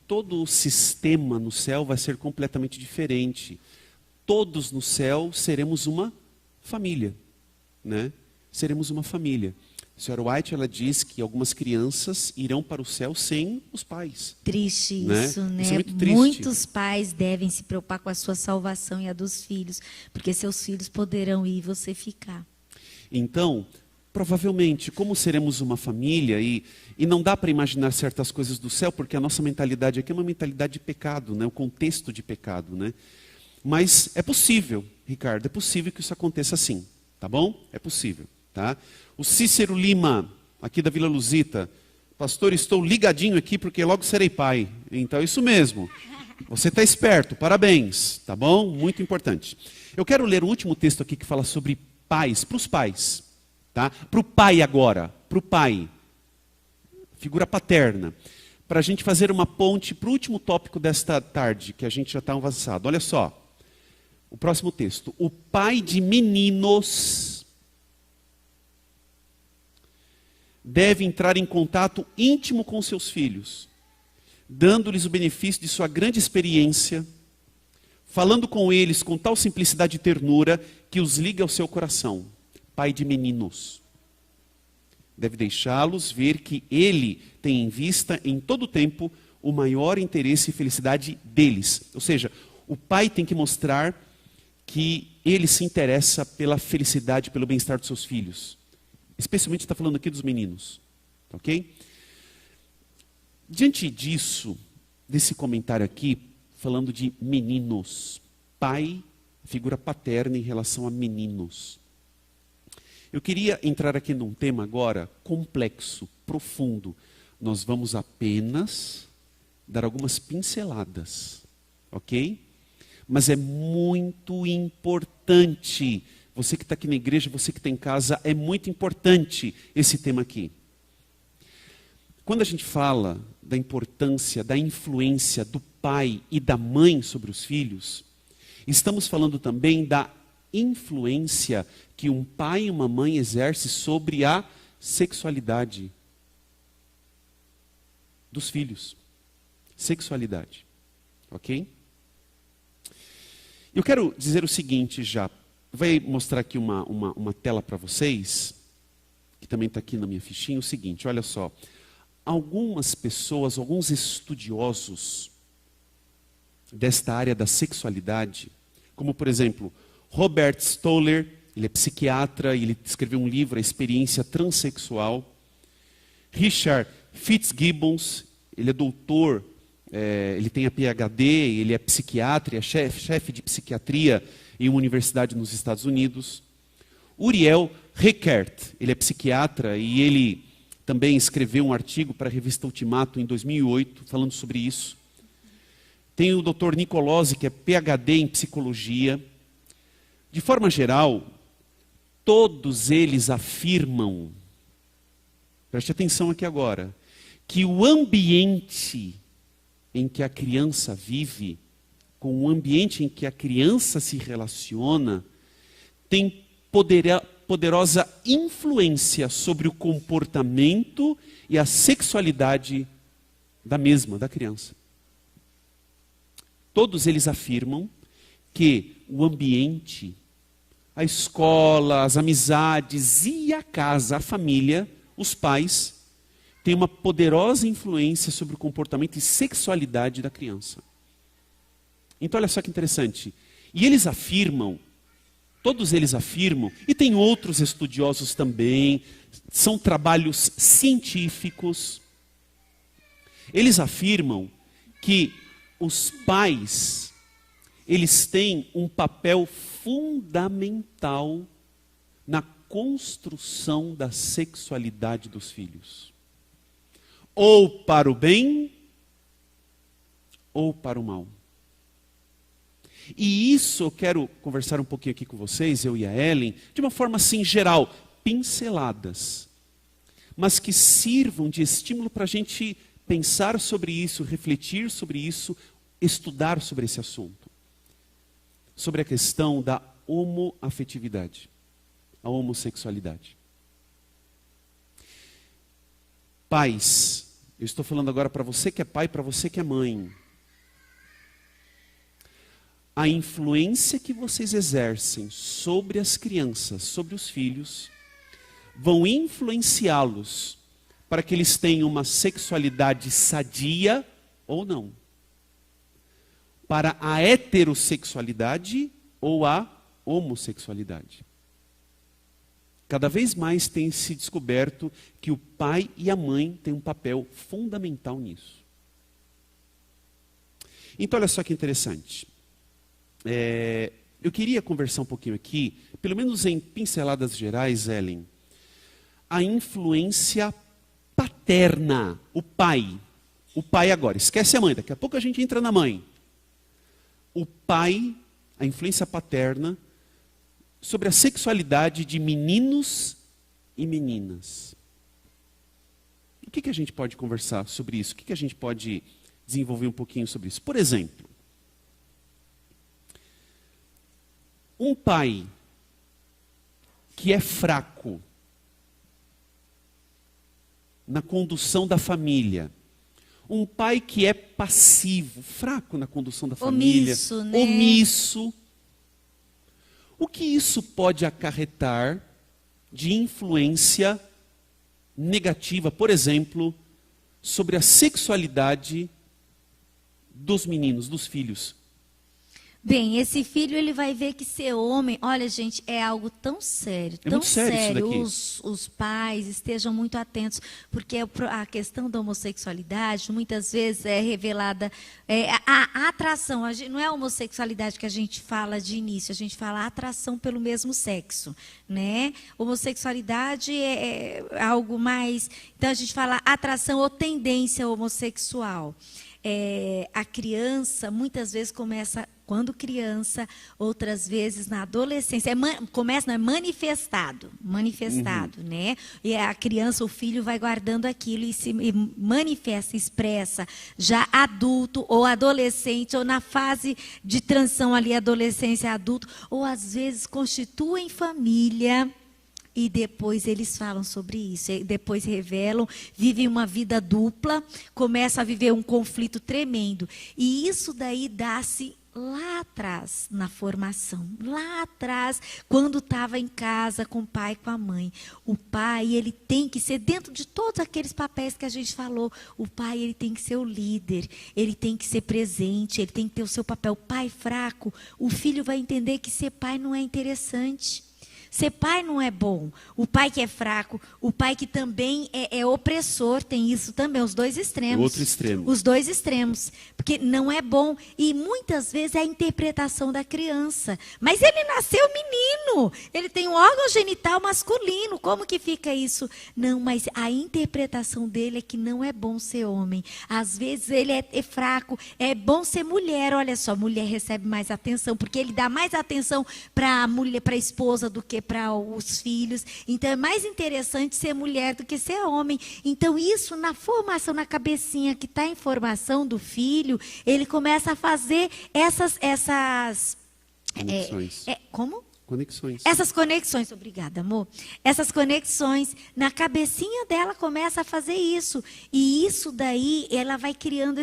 todo o sistema no céu vai ser completamente diferente. Todos no céu seremos uma família, né? Seremos uma família. A senhora White, ela diz que algumas crianças irão para o céu sem os pais. Triste isso, né? Isso é muito triste. Muitos pais devem se preocupar com a sua salvação e a dos filhos, porque seus filhos poderão ir e você ficar. Então, provavelmente, como seremos uma família, e não dá para imaginar certas coisas do céu, porque a nossa mentalidade aqui é uma mentalidade de pecado, né? O contexto de pecado, né? Mas é possível, Ricardo, é possível que isso aconteça assim, tá bom? É possível. Tá? O Cícero Lima, aqui da Vila Luzita. Pastor, estou ligadinho aqui porque logo serei pai. Então, isso mesmo. Você está esperto, parabéns. Tá bom? Muito importante. Eu quero ler o último texto aqui que fala sobre pais, para os pais. Tá? Para o pai agora, para o pai. Figura paterna. Para a gente fazer uma ponte para o último tópico desta tarde, que a gente já está avançado. Olha só. O próximo texto. O pai de meninos deve entrar em contato íntimo com seus filhos, dando-lhes o benefício de sua grande experiência, falando com eles com tal simplicidade e ternura que os liga ao seu coração. Pai de meninos. Deve deixá-los ver que ele tem em vista em todo o tempo o maior interesse e felicidade deles. Ou seja, o pai tem que mostrar que ele se interessa pela felicidade, pelo bem-estar dos seus filhos. Especialmente está falando aqui dos meninos, ok? Diante disso, desse comentário aqui, falando de meninos, pai, figura paterna em relação a meninos. Eu queria entrar aqui num tema agora complexo, profundo. Nós vamos apenas dar algumas pinceladas, ok? Mas é muito importante. Você que está aqui na igreja, você que está em casa, é muito importante esse tema aqui. Quando a gente fala da importância, da influência do pai e da mãe sobre os filhos, estamos falando também da influência que um pai e uma mãe exercem sobre a sexualidade dos filhos. Sexualidade. Ok? Eu quero dizer o seguinte já. Vai mostrar aqui uma tela para vocês, que também está aqui na minha fichinha, o seguinte, olha só. Algumas pessoas, alguns estudiosos desta área da sexualidade, como por exemplo, Robert Stoller, ele é psiquiatra, ele escreveu um livro, A Experiência Transsexual. Richard Fitzgibbons, ele é doutor, ele tem a PhD, ele é psiquiatra, é chefe de psiquiatria em uma universidade nos Estados Unidos. Uriel Reckert, ele é psiquiatra e ele também escreveu um artigo para a revista Ultimato em 2008, falando sobre isso. Tem o Dr. Nicolosi, que é PhD em psicologia. De forma geral, todos eles afirmam, preste atenção aqui agora, que o ambiente em que a criança vive, com o ambiente em que a criança se relaciona, tem poderosa influência sobre o comportamento e a sexualidade da criança. Todos eles afirmam que o ambiente, a escola, as amizades e a casa, a família, os pais, têm uma poderosa influência sobre o comportamento e sexualidade da criança. Então olha só que interessante. E eles afirmam, todos eles afirmam, e tem outros estudiosos também, são trabalhos científicos, Eles afirmam que os pais, eles têm um papel fundamental na construção da sexualidade dos filhos. Ou para o bem, ou para o mal. E isso eu quero conversar um pouquinho aqui com vocês, eu e a Ellen, de uma forma assim geral, pinceladas, mas que sirvam de estímulo para a gente pensar sobre isso, refletir sobre isso, estudar sobre esse assunto. Sobre a questão da homoafetividade, a homossexualidade. Pais, eu estou falando agora para você que é pai, para você que é mãe. A influência que vocês exercem sobre as crianças, sobre os filhos, vão influenciá-los para que eles tenham uma sexualidade sadia ou não. Para a heterossexualidade ou a homossexualidade. Cada vez mais tem se descoberto que o pai e a mãe têm um papel fundamental nisso. Então, olha só que interessante. Eu queria conversar um pouquinho aqui, pelo menos em pinceladas gerais, Ellen, a influência paterna, o pai agora, esquece a mãe, daqui a pouco a gente entra na mãe. O pai, a influência paterna, sobre a sexualidade de meninos e meninas. O que a gente pode conversar sobre isso? O que a gente pode desenvolver um pouquinho sobre isso? Por exemplo, um pai que é fraco na condução da família, um pai que é passivo, fraco na condução da família, omisso, né? Omisso, o que isso pode acarretar de influência negativa, por exemplo, sobre a sexualidade dos meninos, dos filhos? Bem, esse filho ele vai ver que ser homem, olha gente, é algo tão sério, É tão muito sério isso sério. daqui. Os pais estejam muito atentos, porque a questão da homossexualidade muitas vezes é revelada, a atração, não é a homossexualidade que a gente fala de início, a gente fala a atração pelo mesmo sexo, né? Homossexualidade é algo mais, então a gente fala atração ou tendência homossexual. A criança muitas vezes começa, quando criança, outras vezes na adolescência, começa manifestado, né? E a criança, o filho vai guardando aquilo e manifesta, expressa, já adulto ou adolescente, ou na fase de transição ali, adolescência, adulto, ou às vezes constituem família. E depois eles falam sobre isso, depois revelam, vivem uma vida dupla, começam a viver um conflito tremendo. E isso daí dá-se lá atrás, na formação, lá atrás, quando estava em casa com o pai e com a mãe. O pai, ele tem que ser, dentro de todos aqueles papéis que a gente falou, o pai, ele tem que ser o líder, ele tem que ser presente, ele tem que ter o seu papel. Pai fraco, o filho vai entender que ser pai não é interessante. Ser pai não é bom. O pai que é fraco, o pai que também é opressor, tem isso também, os dois extremos. O outro extremo. Os dois extremos, porque não é bom. E muitas vezes é a interpretação da criança. Mas ele nasceu menino, ele tem um órgão genital masculino, como que fica isso? Não, mas a interpretação dele é que não é bom ser homem. Às vezes ele é fraco, é bom ser mulher. Olha só, mulher recebe mais atenção, porque ele dá mais atenção para a mulher, para a esposa do que para os filhos. Então é mais interessante ser mulher do que ser homem. Então isso na formação, na cabecinha que está em formação do filho, ele começa a fazer essas conexões. Como? Conexões. Essas conexões, obrigada, amor. Essas conexões, na cabecinha dela começa a fazer isso. E isso daí, ela vai criando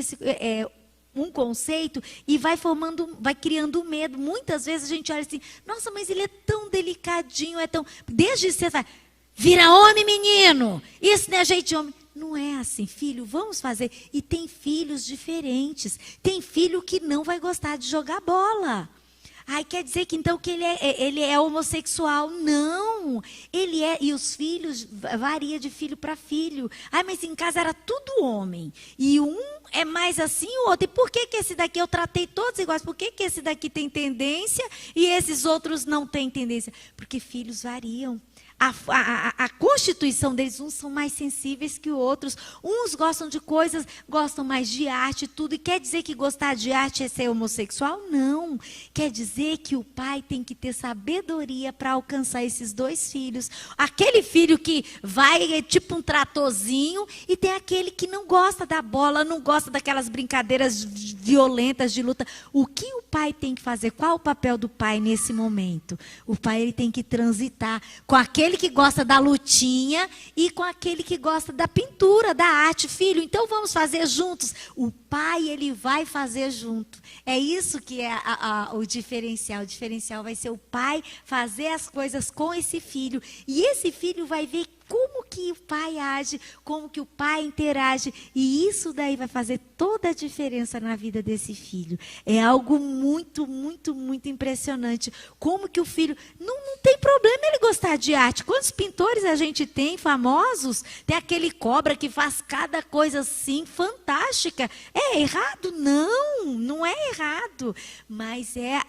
um conceito e vai criando medo. Muitas vezes a gente olha assim, nossa, mas ele é tão delicadinho, desde você vai, vira homem, menino, isso não é jeito de homem. Não é assim, filho, vamos fazer. E tem filhos diferentes, tem filho que não vai gostar de jogar bola. Ai, quer dizer que então que ele é homossexual? Não, ele é, e os filhos, varia de filho para filho. Ai, mas em casa era tudo homem, e um é mais assim, o outro. E por que esse daqui eu tratei todos iguais? Por que esse daqui tem tendência e esses outros não têm tendência? Porque filhos variam. A constituição deles, uns são mais sensíveis que outros, uns gostam de coisas, gostam mais de arte e tudo, e quer dizer que gostar de arte é ser homossexual? Não, quer dizer que o pai tem que ter sabedoria para alcançar esses dois filhos, aquele filho que vai tipo um tratorzinho, e tem aquele que não gosta da bola, não gosta daquelas brincadeiras violentas de luta. O que o pai tem que fazer? Qual o papel do pai nesse momento? O pai ele tem que transitar com aquele que gosta da lutinha e com aquele que gosta da pintura, da arte. Filho, então vamos fazer juntos. O pai, ele vai fazer junto. É isso que é o diferencial. O diferencial vai ser o pai fazer as coisas com esse filho. E esse filho vai ver como que o pai age, como que o pai interage. E isso daí vai fazer toda a diferença na vida desse filho. É algo muito, muito, muito impressionante. Como que o filho... Não tem problema ele gostar de arte. Quantos pintores a gente tem, famosos? Tem aquele cobra que faz cada coisa assim, fantástica. É errado? Não, não é errado. Mas é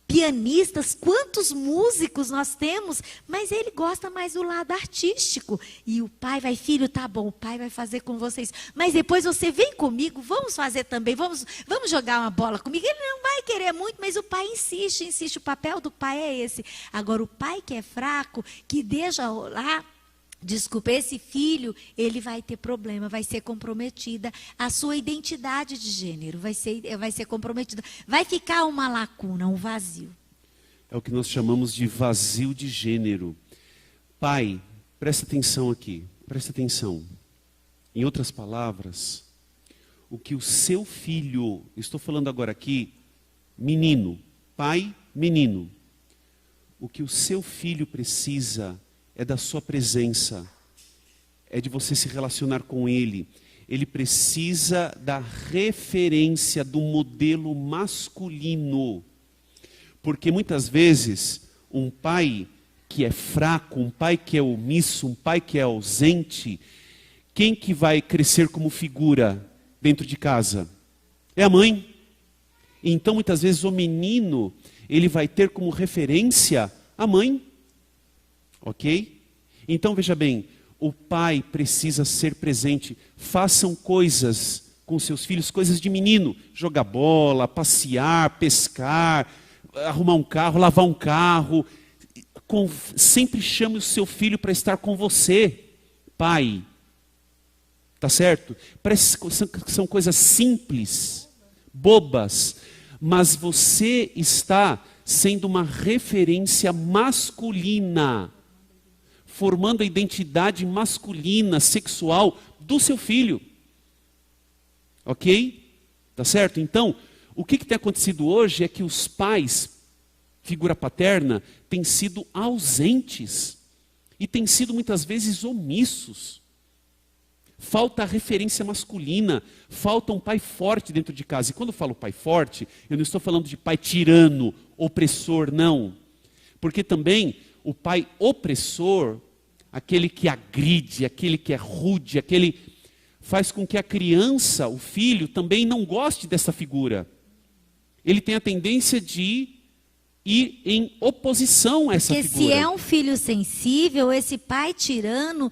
pianistas, quantos músicos nós temos, mas ele gosta mais do lado artístico. E o pai vai, filho, tá bom, o pai vai fazer com vocês, mas depois você vem comigo, vamos fazer também, vamos jogar uma bola comigo. Ele não vai querer muito, mas o pai insiste, o papel do pai é esse. Agora, o pai que é fraco, que deixa rolar, desculpa, esse filho, ele vai ter problema, vai ser comprometida. A sua identidade de gênero vai ser comprometida. Vai ficar uma lacuna, um vazio. É o que nós chamamos de vazio de gênero. Pai, presta atenção aqui, presta atenção. Em outras palavras, o que o seu filho, estou falando agora aqui, menino, pai, menino. O que o seu filho precisa é da sua presença, é de você se relacionar com ele. Ele precisa da referência do modelo masculino. Porque muitas vezes, um pai que é fraco, um pai que é omisso, um pai que é ausente, quem que vai crescer como figura dentro de casa? É a mãe. Então, muitas vezes, o menino, ele vai ter como referência a mãe. Ok? Então, veja bem, o pai precisa ser presente. Façam coisas com seus filhos, coisas de menino. Jogar bola, passear, pescar, arrumar um carro, lavar um carro. Sempre chame o seu filho para estar com você, pai. Tá certo? São coisas simples, bobas, mas você está sendo uma referência masculina, formando a identidade masculina, sexual do seu filho. Ok? Tá certo? Então, o que tem acontecido hoje é que os pais, figura paterna, têm sido ausentes e têm sido muitas vezes omissos. Falta a referência masculina, falta um pai forte dentro de casa. E quando eu falo pai forte, eu não estou falando de pai tirano, opressor, não. Porque também o pai opressor, aquele que agride, aquele que é rude, aquele faz com que a criança, o filho, também não goste dessa figura. Ele tem a tendência de ir em oposição a essa figura. Porque se é um filho sensível, esse pai tirano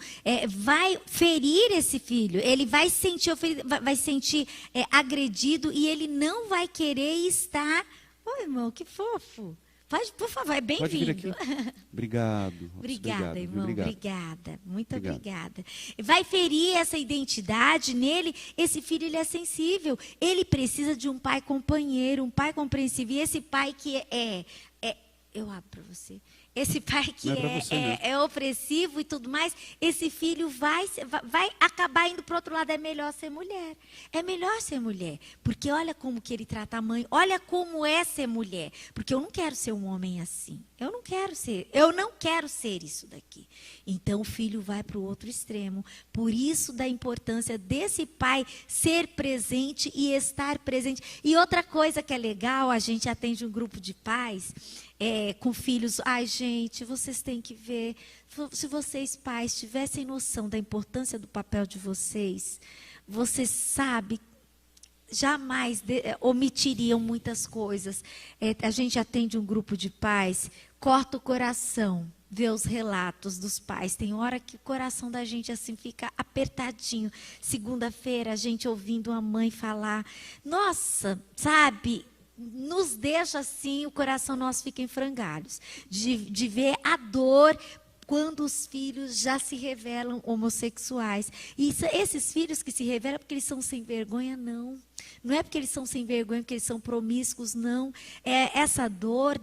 vai ferir esse filho. Ele vai sentir agredido e ele não vai querer estar... Oi, irmão, que fofo. Pode, por favor, é bem-vindo. Obrigado. Obrigada, irmão. Obrigada. Muito obrigada. Vai ferir essa identidade nele. Esse filho, ele é sensível. Ele precisa de um pai companheiro, um pai compreensivo. E esse pai que eu abro para você. esse pai que Não é pra você mesmo. é opressivo e tudo mais, esse filho vai acabar indo para o outro lado. É melhor ser mulher. É melhor ser mulher. Porque olha como que ele trata a mãe. Olha como é ser mulher. Porque eu não quero ser um homem assim. Eu não quero ser isso daqui. Então o filho vai para o outro extremo. Por isso da importância desse pai ser presente e estar presente. E outra coisa que é legal, a gente atende um grupo de pais com filhos. Ai, gente, vocês têm que ver. Se vocês, pais, tivessem noção da importância do papel de vocês, vocês sabem, jamais omitiriam muitas coisas. A gente atende um grupo de pais, corta o coração ver os relatos dos pais. Tem hora que o coração da gente assim fica apertadinho. Segunda-feira, a gente ouvindo a mãe falar, nossa, sabe, nos deixa assim, o coração nosso fica em frangalhos, de ver a dor quando os filhos já se revelam homossexuais. E esses filhos que se revelam porque eles são sem vergonha, não. Não é porque eles são sem vergonha, porque eles são promíscuos, não. Essa dor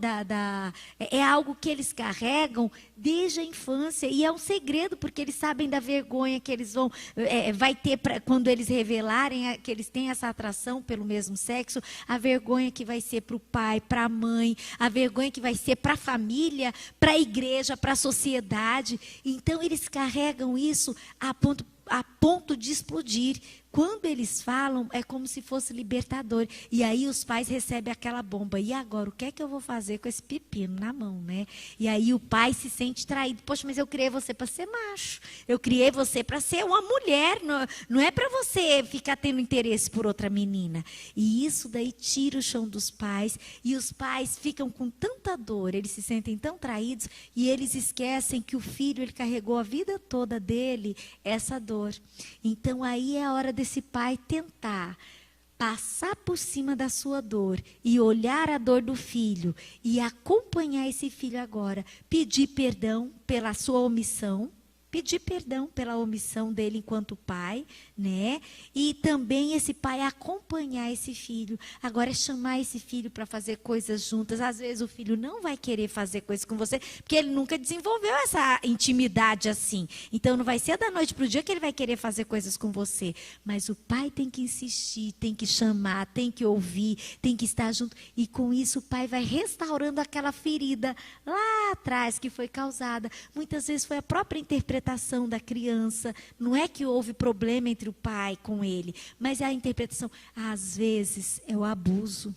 é algo que eles carregam desde a infância. E é um segredo, porque eles sabem da vergonha que eles vai ter quando eles revelarem que eles têm essa atração pelo mesmo sexo. A vergonha que vai ser para o pai, para a mãe. A vergonha que vai ser para a família, para a igreja, para a sociedade. Então, eles carregam isso a ponto de explodir. Quando eles falam, é como se fosse libertador. E aí os pais recebem aquela bomba. E agora, o que é que eu vou fazer com esse pepino na mão, né? E aí o pai se sente traído. Poxa, mas eu criei você para ser macho. Eu criei você para ser uma mulher. Não é para você ficar tendo interesse por outra menina. E isso daí tira o chão dos pais. E os pais ficam com tanta dor. Eles se sentem tão traídos. E eles esquecem que o filho, ele carregou a vida toda dele essa dor. Então aí é a hora desse pai tentar passar por cima da sua dor e olhar a dor do filho e acompanhar esse filho agora, pedir perdão pela sua omissão, pedir perdão pela omissão dele enquanto pai, né? E também esse pai acompanhar esse filho. Agora é chamar esse filho para fazer coisas juntas. Às vezes o filho não vai querer fazer coisas com você, porque ele nunca desenvolveu essa intimidade assim. Então não vai ser da noite para o dia que ele vai querer fazer coisas com você. Mas o pai tem que insistir, tem que chamar, tem que ouvir, tem que estar junto. E com isso o pai vai restaurando aquela ferida lá atrás que foi causada. Muitas vezes foi a própria interpretação da criança. Não é que houve problema entre o pai com ele, mas é a interpretação. Às vezes é o abuso.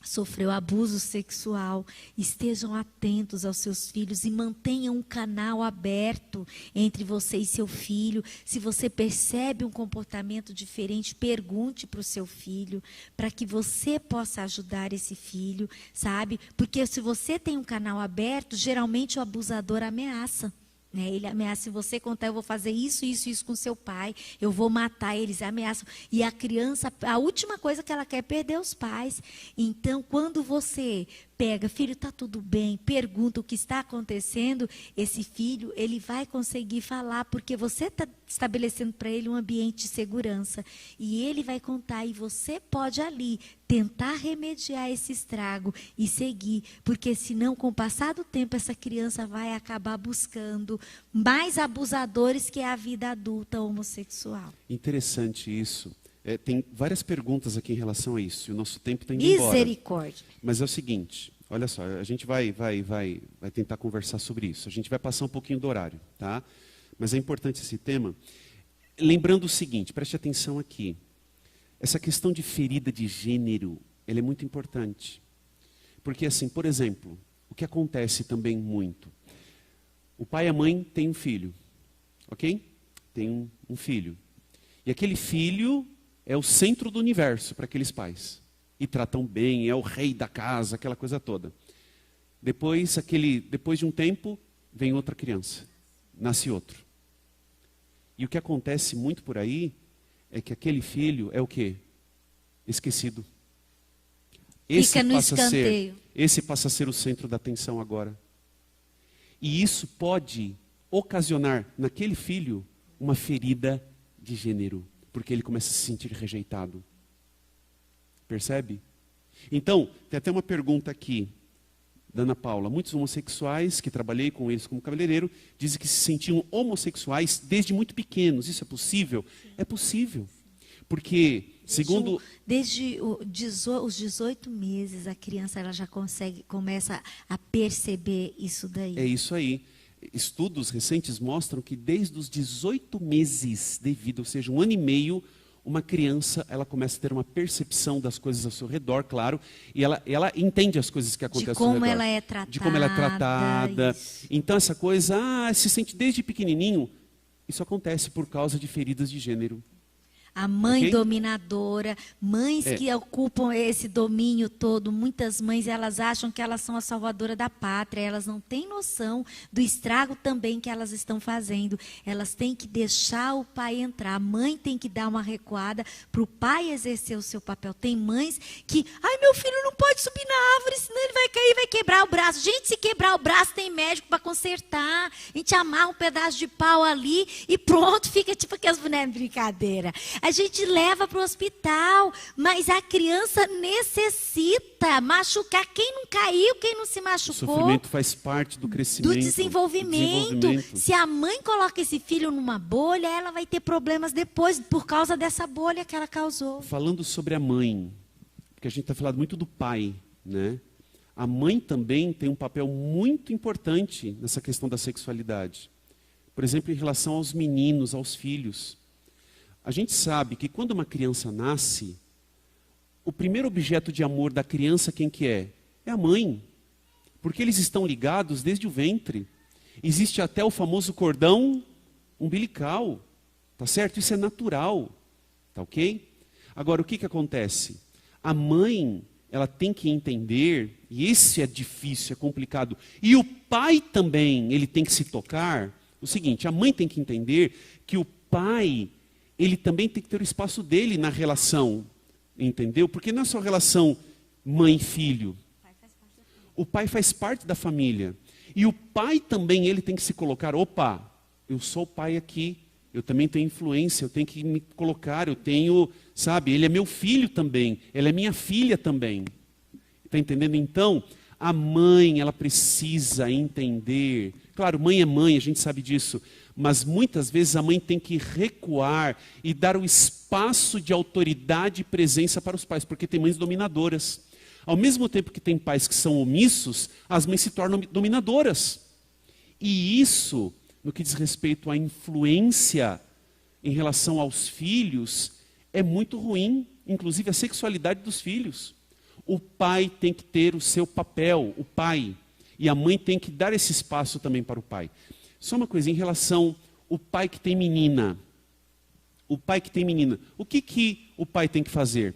Sofreu abuso sexual. Estejam atentos aos seus filhos e mantenham um canal aberto entre você e seu filho. Se você percebe um comportamento diferente, pergunte para o seu filho, para que você possa ajudar esse filho, sabe? Porque se você tem um canal aberto, geralmente o abusador ameaça. Ele ameaça, se você contar, eu vou fazer isso, isso, isso com seu pai, eu vou matar, eles ameaçam. E a criança, a última coisa que ela quer é perder os pais. Então, quando você pega, filho, está tudo bem, pergunta o que está acontecendo, esse filho, ele vai conseguir falar, porque você está estabelecendo para ele um ambiente de segurança. E ele vai contar, e você pode ali tentar remediar esse estrago e seguir, porque senão, com o passar do tempo, essa criança vai acabar buscando mais abusadores que é a vida adulta homossexual. Interessante isso. Tem várias perguntas aqui em relação a isso, e o nosso tempo está indo embora. Misericórdia. Mas é o seguinte, olha só, a gente vai tentar conversar sobre isso. A gente vai passar um pouquinho do horário, tá? Mas é importante esse tema. Lembrando o seguinte, preste atenção aqui. Essa questão de ferida de gênero, ela é muito importante. Porque assim, por exemplo, o que acontece também muito. O pai e a mãe têm um filho, ok? Tem um filho. E aquele filho é o centro do universo para aqueles pais. E tratam bem, é o rei da casa, aquela coisa toda. Depois de um tempo, vem outra criança. Nasce outro. E o que acontece muito por aí é que aquele filho é o quê? Esquecido. Fica no escanteio. Esse passa a ser o centro da atenção agora. E isso pode ocasionar naquele filho uma ferida de gênero, porque ele começa a se sentir rejeitado. Percebe? Então, tem até uma pergunta aqui da Ana Paula. Muitos homossexuais, que trabalhei com eles como cabeleireiro, dizem que se sentiam homossexuais desde muito pequenos. Isso é possível? É possível. Porque, segundo... Desde os 18 meses, a criança ela já começa a perceber isso daí. É isso aí. Estudos recentes mostram que desde os 18 meses de vida, ou seja, 1 ano e meio, uma criança ela começa a ter uma percepção das coisas ao seu redor, claro, e ela entende as coisas que acontecem ao redor. De como ela é tratada. De como ela é tratada. Isso. Então essa coisa, se sente desde pequenininho, isso acontece por causa de feridas de gênero. A mãe Ok? dominadora, mães que ocupam esse domínio todo, muitas mães elas acham que elas são a salvadora da pátria, elas não têm noção do estrago também que elas estão fazendo. Elas têm que deixar o pai entrar, a mãe tem que dar uma recuada para o pai exercer o seu papel. Tem mães que, meu filho não pode subir na árvore, senão ele vai cair, vai quebrar o braço. Gente, se quebrar o braço tem médico para consertar, a gente amarra um pedaço de pau ali e pronto, fica tipo aquelas bonecas de brincadeira. A gente leva para o hospital, mas a criança necessita machucar. Quem não caiu, quem não se machucou. O sofrimento faz parte do crescimento. Do desenvolvimento. Se a mãe coloca esse filho numa bolha, ela vai ter problemas depois por causa dessa bolha que ela causou. Falando sobre a mãe, porque a gente está falando muito do pai, né? A mãe também tem um papel muito importante nessa questão da sexualidade. Por exemplo, em relação aos meninos, aos filhos. A gente sabe que quando uma criança nasce, o primeiro objeto de amor da criança, quem que é? É a mãe. Porque eles estão ligados desde o ventre. Existe até o famoso cordão umbilical. Tá certo? Isso é natural. Tá ok? Agora, o que acontece? A mãe, ela tem que entender, e esse é difícil, é complicado, e o pai também, ele tem que se tocar, o seguinte, a mãe tem que entender que o pai... ele também tem que ter o espaço dele na relação, entendeu? Porque não é só relação mãe-filho. O pai faz parte da família. E o pai também, ele tem que se colocar, opa, eu sou o pai aqui, eu também tenho influência, eu tenho que me colocar, eu tenho, sabe, ele é meu filho também, ela é minha filha também. Está entendendo? Então, a mãe, ela precisa entender. Claro, mãe é mãe, a gente sabe disso. Mas muitas vezes a mãe tem que recuar e dar o espaço de autoridade e presença para os pais, porque tem mães dominadoras. Ao mesmo tempo que tem pais que são omissos, as mães se tornam dominadoras. E isso, no que diz respeito à influência em relação aos filhos, é muito ruim, inclusive a sexualidade dos filhos. O pai tem que ter o seu papel, o pai, e a mãe tem que dar esse espaço também para o pai. Só uma coisa, em relação ao pai que tem menina. O pai que tem menina. O que o pai tem que fazer?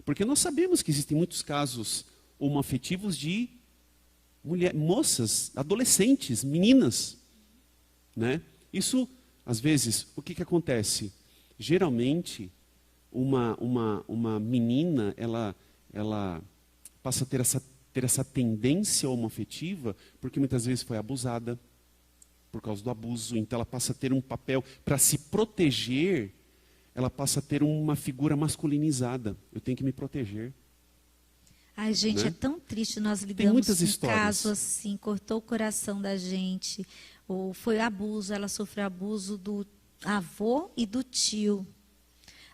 Porque nós sabemos que existem muitos casos homoafetivos de moças, adolescentes, meninas. Né? Isso, às vezes, o que acontece? Geralmente, uma menina, ela passa a ter essa tendência homoafetiva, porque muitas vezes foi abusada, por causa do abuso, então ela passa a ter um papel, para se proteger, ela passa a ter uma figura masculinizada. Eu tenho que me proteger. Ai, gente, né? É tão triste, nós Tem lidamos muitas com um histórias. caso assim, cortou o coração da gente, ou foi abuso, ela sofreu abuso do avô e do tio.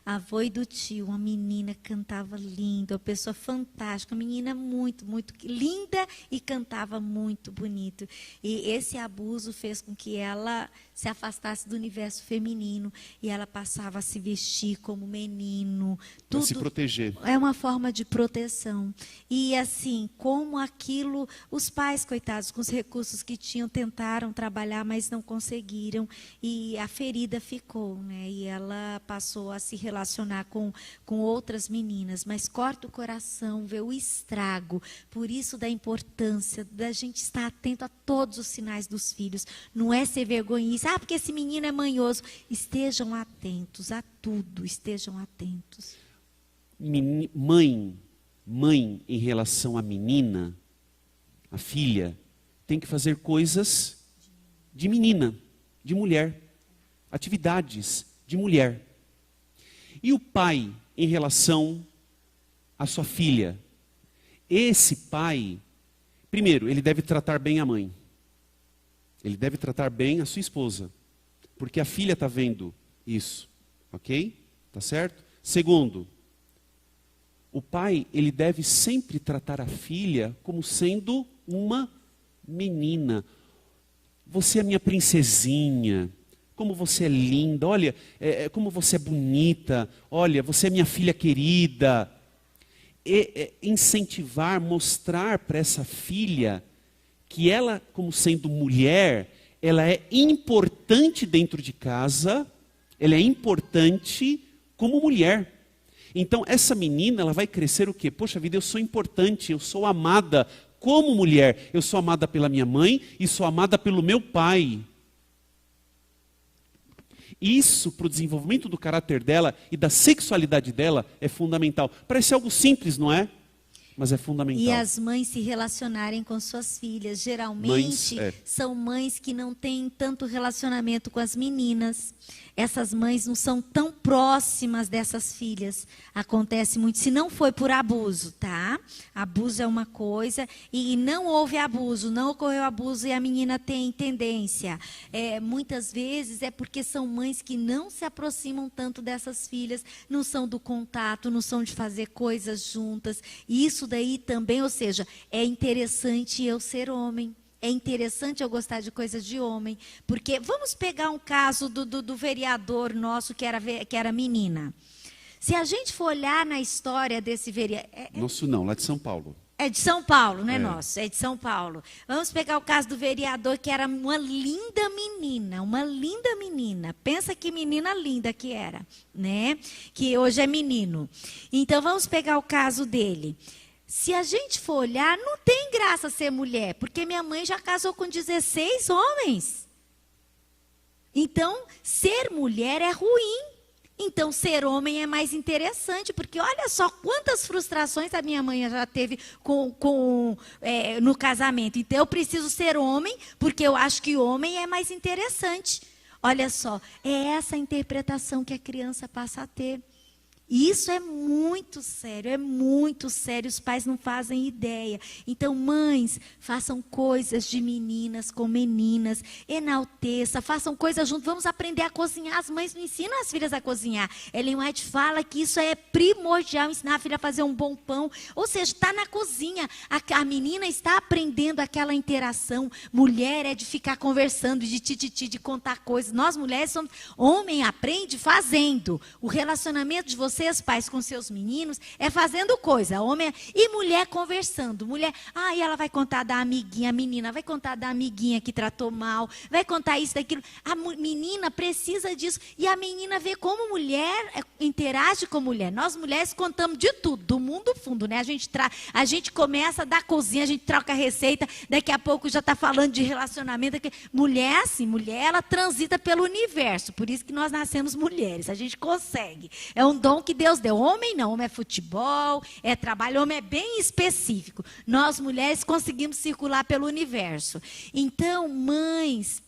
Avô e do tio, uma menina cantava lindo, uma pessoa fantástica, uma menina muito, muito linda e cantava muito bonito. E esse abuso fez com que ela se afastasse do universo feminino e ela passava a se vestir como menino. Para se proteger. É uma forma de proteção. E assim, como aquilo, os pais, coitados, com os recursos que tinham, tentaram trabalhar, mas não conseguiram. E a ferida ficou, né? E ela passou a se relacionar com outras meninas. Mas corta o coração, vê o estrago. Por isso da importância da gente estar atento a todos os sinais dos filhos. Não é ser vergonhice. Porque esse menino é manhoso. Estejam atentos a tudo, estejam atentos. Mãe, em relação à menina, a filha, tem que fazer coisas de menina, de mulher, atividades de mulher. E o pai, em relação à sua filha, esse pai Primeiro, ele deve tratar bem a mãe. Ele deve tratar bem a sua esposa. Porque a filha está vendo isso. Ok? Tá certo? Segundo, o pai, ele deve sempre tratar a filha como sendo uma menina. Você é minha princesinha. Como você é linda. Olha, como você é bonita. Olha, você é minha filha querida. Incentivar, mostrar para essa filha que ela, como sendo mulher, ela é importante dentro de casa, ela é importante como mulher. Então, essa menina, ela vai crescer o quê? Poxa vida, eu sou importante, eu sou amada como mulher. Eu sou amada pela minha mãe e sou amada pelo meu pai. Isso, para o desenvolvimento do caráter dela e da sexualidade dela, é fundamental. Parece algo simples, não é? Mas é fundamental. E as mães se relacionarem com suas filhas. Geralmente, são mães que não têm tanto relacionamento com as meninas. Essas mães não são tão próximas dessas filhas. Acontece muito, se não foi por abuso, tá? Abuso é uma coisa e não houve abuso, não ocorreu abuso e a menina tem tendência. Muitas vezes é porque são mães que não se aproximam tanto dessas filhas, não são do contato, não são de fazer coisas juntas. E isso daí também, ou seja, é interessante eu ser homem. É interessante eu gostar de coisas de homem, porque vamos pegar um caso do vereador nosso que era menina. Se a gente for olhar na história desse vereador... Nosso não, lá de São Paulo. É de São Paulo, não é nosso, é de São Paulo. Vamos pegar o caso do vereador que era uma linda menina. Pensa que menina linda que era, né? Que hoje é menino. Então vamos pegar o caso dele. Se a gente for olhar, não tem graça ser mulher, porque minha mãe já casou com 16 homens. Então, ser mulher é ruim. Então, ser homem é mais interessante, porque olha só quantas frustrações a minha mãe já teve no casamento. Então, eu preciso ser homem, porque eu acho que homem é mais interessante. Olha só, é essa a interpretação que a criança passa a ter. E isso é muito sério, os pais não fazem ideia. Então, mães, façam coisas de meninas com meninas, enalteça, façam coisas juntos, vamos aprender a cozinhar. As mães não ensinam as filhas a cozinhar. Ellen White fala que isso é primordial, ensinar a filha a fazer um bom pão. Ou seja, está na cozinha, a menina está aprendendo aquela interação. Mulher é de ficar conversando, de tititi, de contar coisas. Nós mulheres somos, homem aprende fazendo. O relacionamento de vocês, pais, com seus meninos, é fazendo coisa. Homem e mulher conversando. Mulher, e ela vai contar da amiguinha, a menina vai contar da amiguinha que tratou mal, vai contar isso, daquilo. A menina precisa disso. E a menina vê como mulher interage com mulher. Nós mulheres contamos de tudo, do mundo fundo, né? A gente começa da cozinha, a gente troca receita, daqui a pouco já está falando de relacionamento. Mulher, assim, mulher, ela transita pelo universo. Por isso que nós nascemos mulheres. A gente consegue. É um dom que Deus deu. Homem não, homem é futebol, é trabalho, homem é bem específico. Nós mulheres conseguimos circular pelo universo. Então, mães,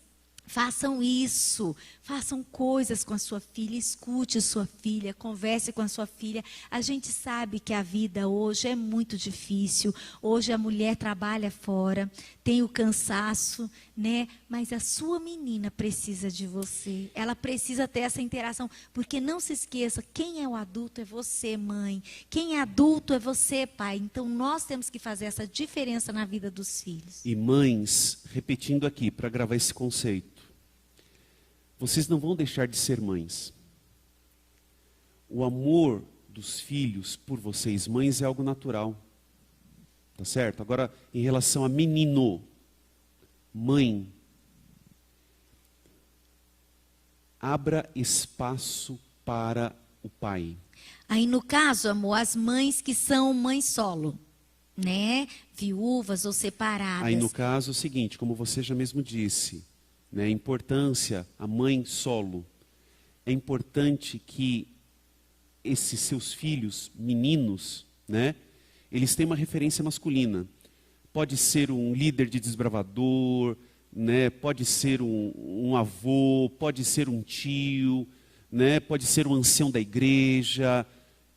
façam isso, façam coisas com a sua filha, escute a sua filha, converse com a sua filha. A gente sabe que a vida hoje é muito difícil, hoje a mulher trabalha fora, tem o cansaço, né? Mas a sua menina precisa de você, ela precisa ter essa interação, porque não se esqueça, quem é o adulto é você, mãe, quem é adulto é você, pai. Então nós temos que fazer essa diferença na vida dos filhos. E mães, repetindo aqui, para gravar esse conceito, vocês não vão deixar de ser mães. O amor dos filhos por vocês, mães, é algo natural. Tá certo? Agora, em relação a menino, mãe, abra espaço para o pai. Aí, no caso, amor, as mães que são mães solo, né? Viúvas ou separadas. Aí, no caso, é o seguinte, como você já mesmo disse, né, a importância, a mãe solo, é importante que esses seus filhos, meninos, né, eles têm uma referência masculina. Pode ser um líder de desbravador, né, pode ser um avô, pode ser um tio, né, pode ser um ancião da igreja.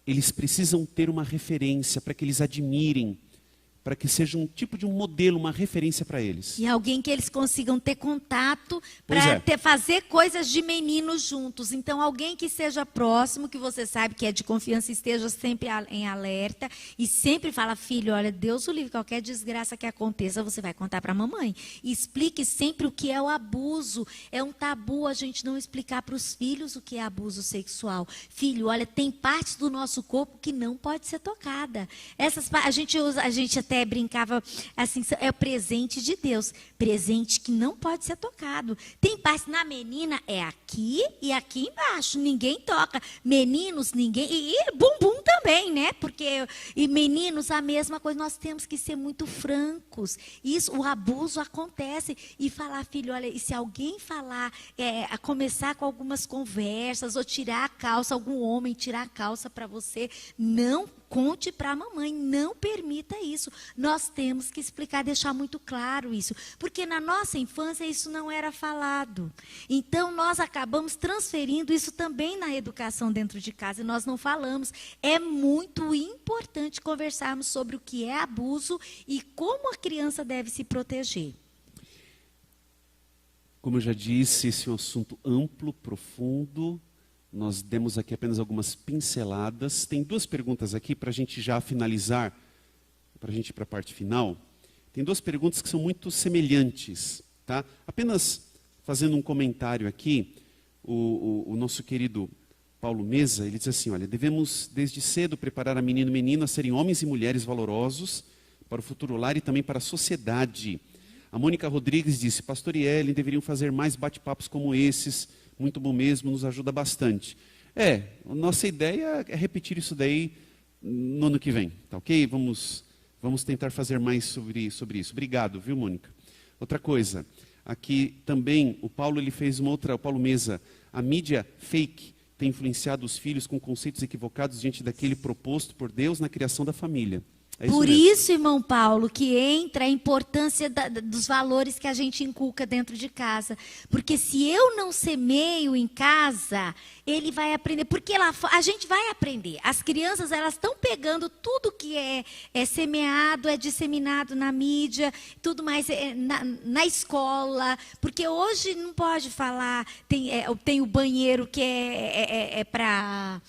Eles precisam ter uma referência para que eles admirem, para que seja um tipo de um modelo, uma referência para eles. E alguém que eles consigam ter contato Pois para fazer coisas de meninos juntos. Então, alguém que seja próximo, que você sabe que é de confiança, esteja sempre em alerta e sempre fala, filho, olha, Deus o livre, qualquer desgraça que aconteça, você vai contar para a mamãe. E explique sempre o que é o abuso. É um tabu a gente não explicar para os filhos o que é abuso sexual. Filho, olha, tem partes do nosso corpo que não pode ser tocada. A gente até brincava assim, é o presente de Deus, presente que não pode ser tocado. Tem parte na menina, é aqui e aqui embaixo, ninguém toca. Meninos, ninguém, e bumbum também, né? Porque, e meninos, a mesma coisa, nós temos que ser muito francos. Isso, o abuso acontece. E falar, filho, olha, e se alguém falar, a começar com algumas conversas, ou tirar a calça, algum homem tirar a calça para você, não conte para a mamãe, não permita isso. Nós temos que explicar, deixar muito claro isso. Porque na nossa infância isso não era falado. Então nós acabamos transferindo isso também na educação dentro de casa e nós não falamos. É muito importante conversarmos sobre o que é abuso e como a criança deve se proteger. Como eu já disse, esse é um assunto amplo, profundo. Nós demos aqui apenas algumas pinceladas. Tem duas perguntas aqui para a gente já finalizar, para a gente ir para a parte final. Tem duas perguntas que são muito semelhantes. Tá? Apenas fazendo um comentário aqui, o nosso querido Paulo Mesa, ele diz assim, olha, devemos desde cedo preparar a menino e menina a serem homens e mulheres valorosos para o futuro lar e também para a sociedade. A Mônica Rodrigues disse, Pastor e Ellen deveriam fazer mais bate-papos como esses, muito bom mesmo, nos ajuda bastante. A nossa ideia é repetir isso daí no ano que vem, tá ok? Vamos tentar fazer mais sobre isso. Obrigado, viu, Mônica? Outra coisa, aqui também o Paulo ele fez uma outra, o Paulo Mesa, a mídia fake tem influenciado os filhos com conceitos equivocados diante daquele proposto por Deus na criação da família. Por isso, irmão Paulo, que entra a importância dos valores que a gente inculca dentro de casa. Porque se eu não semeio em casa, ele vai aprender. Porque a gente vai aprender. As crianças, elas estão pegando tudo que é semeado, é disseminado na mídia, tudo mais na escola. Porque hoje não pode falar, tem o banheiro que é para...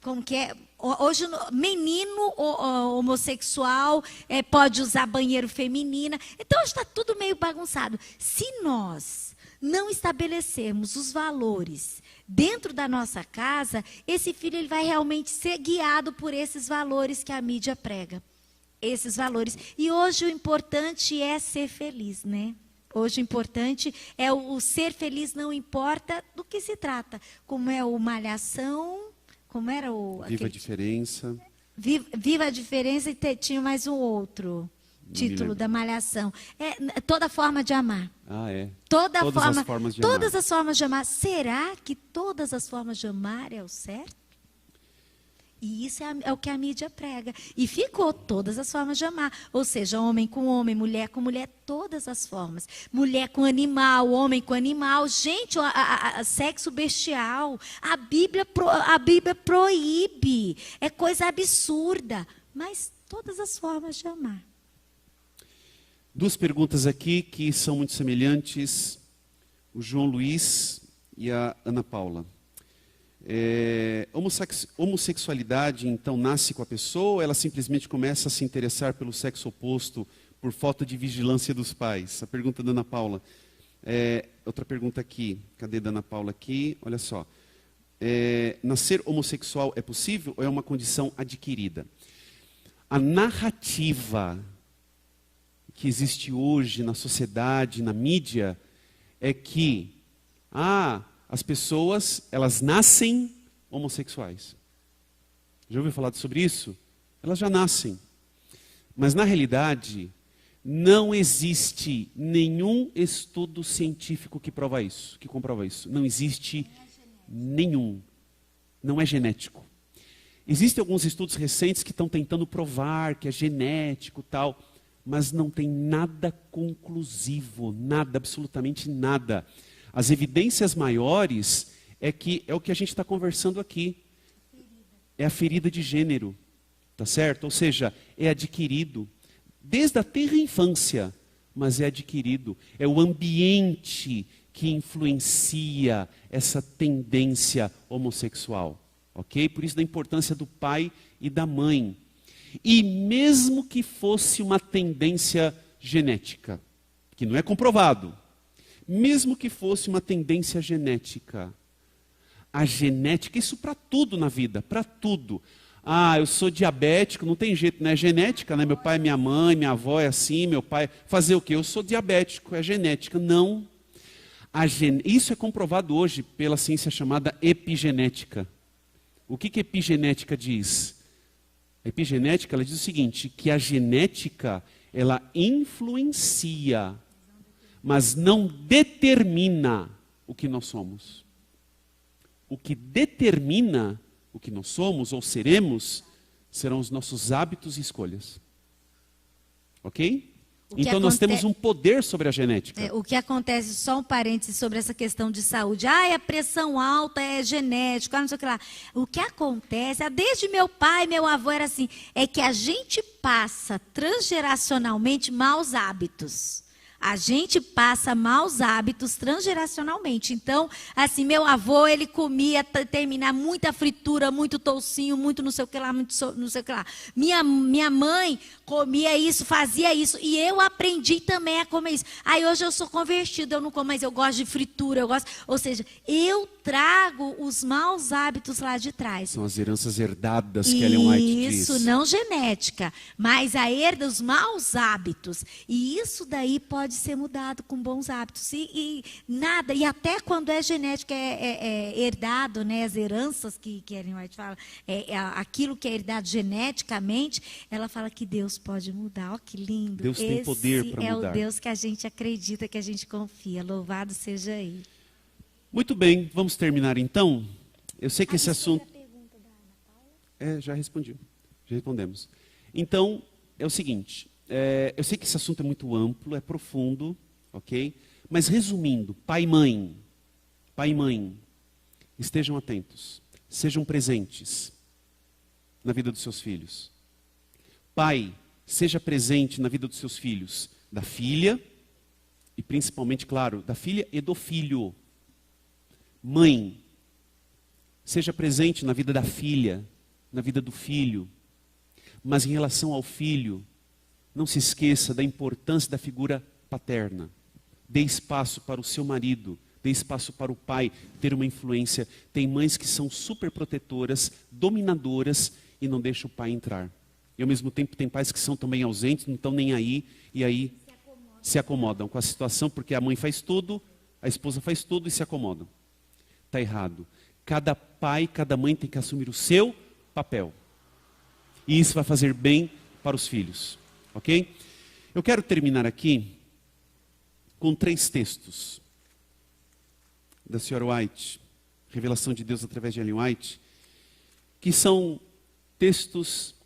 Como que é? Hoje, menino homossexual pode usar banheiro feminina. Então, hoje está tudo meio bagunçado. Se nós não estabelecermos os valores dentro da nossa casa, esse filho ele vai realmente ser guiado por esses valores que a mídia prega. Esses valores. E hoje o importante é ser feliz, né? Hoje o importante é o ser feliz, não importa do que se trata. Como é o Malhação... Como era o... Viva a Diferença. Viva a Diferença e tinha mais um outro título da Malhação. Toda forma de amar. Todas as formas de amar. Todas as formas de amar. Será que todas as formas de amar é o certo? E isso é o que a mídia prega. E ficou todas as formas de amar. Ou seja, homem com homem, mulher com mulher, todas as formas. Mulher com animal, homem com animal. Gente, sexo bestial. A Bíblia proíbe. É coisa absurda. Mas todas as formas de amar. Duas perguntas aqui que são muito semelhantes. O João Luiz e a Ana Paula. Homossexualidade, então, nasce com a pessoa ou ela simplesmente começa a se interessar pelo sexo oposto por falta de vigilância dos pais? A pergunta da Ana Paula. Outra pergunta aqui. Cadê da Ana Paula aqui? Olha só. Nascer homossexual é possível ou é uma condição adquirida? A narrativa que existe hoje na sociedade, na mídia, é que as pessoas, elas nascem homossexuais. Já ouviu falar sobre isso? Elas já nascem. Mas, na realidade, não existe nenhum estudo científico que comprova isso. Não existe nenhum. Não é genético. Existem alguns estudos recentes que estão tentando provar que é genético e tal, mas não tem nada conclusivo, nada, absolutamente nada. As evidências maiores é o que a gente está conversando aqui. É a ferida de gênero, tá certo? Ou seja, é adquirido. desde a tenra infância, mas é adquirido. É o ambiente que influencia essa tendência homossexual. Ok? Por isso da importância do pai e da mãe. E mesmo que fosse uma tendência genética, que não é comprovado, mesmo que fosse uma tendência genética, a genética, isso para tudo na vida, para tudo. Ah, eu sou diabético, não tem jeito, né? É genética, né? Meu pai, minha mãe, minha avó é assim, meu pai... Fazer o quê? Eu sou diabético, é genética. Não. Isso é comprovado hoje pela ciência chamada epigenética. O que epigenética diz? A epigenética, ela diz o seguinte, que a genética, ela influencia, mas não determina o que nós somos. O que determina o que nós somos ou seremos, serão os nossos hábitos e escolhas. Ok? Então nós temos um poder sobre a genética. O que acontece, só um parênteses sobre essa questão de saúde. Ah, a pressão alta é genético, não sei o que lá. O que acontece, desde meu pai, meu avô era assim, é que a gente passa transgeracionalmente maus hábitos. A gente passa maus hábitos transgeracionalmente. Então, assim, meu avô, ele comia, terminar muita fritura, muito toucinho, muito não sei o que lá, muito não sei o que lá. Minha mãe comia isso, fazia isso. E eu aprendi também a comer isso. Aí hoje eu sou convertida, eu não como, mas eu gosto de fritura, eu gosto. Ou seja, eu trago os maus hábitos lá de trás. São as heranças herdadas que Ellen White diz. Isso, não genética, mas a herda dos maus hábitos. E isso daí pode ser mudado com bons hábitos. E nada, e até quando é genética, é herdado, né, as heranças que Ellen White fala, aquilo que é herdado geneticamente, ela fala que Deus pode mudar. Ó, que lindo. Deus tem poder para mudar. Esse é o Deus que a gente acredita, que a gente confia. Louvado seja Ele. Muito bem, vamos terminar então. Eu sei que esse assunto... Já respondi, já respondemos. Então, é o seguinte, eu sei que esse assunto é muito amplo, é profundo, ok? Mas resumindo, pai e mãe, estejam atentos, sejam presentes na vida dos seus filhos. Pai, seja presente na vida dos seus filhos, da filha, e principalmente, claro, da filha e do filho. Mãe, seja presente na vida da filha, na vida do filho. Mas em relação ao filho, não se esqueça da importância da figura paterna. Dê espaço para o seu marido, dê espaço para o pai ter uma influência. Tem mães que são super protetoras, dominadoras e não deixam o pai entrar. E ao mesmo tempo tem pais que são também ausentes, não estão nem aí, e aí se acomodam com a situação, porque a mãe faz tudo, a esposa faz tudo e se acomodam. Está errado. Cada pai, cada mãe tem que assumir o seu papel. E isso vai fazer bem para os filhos. Ok? Eu quero terminar aqui com 3 textos da senhora White, Revelação de Deus através de Ellen White, que são textos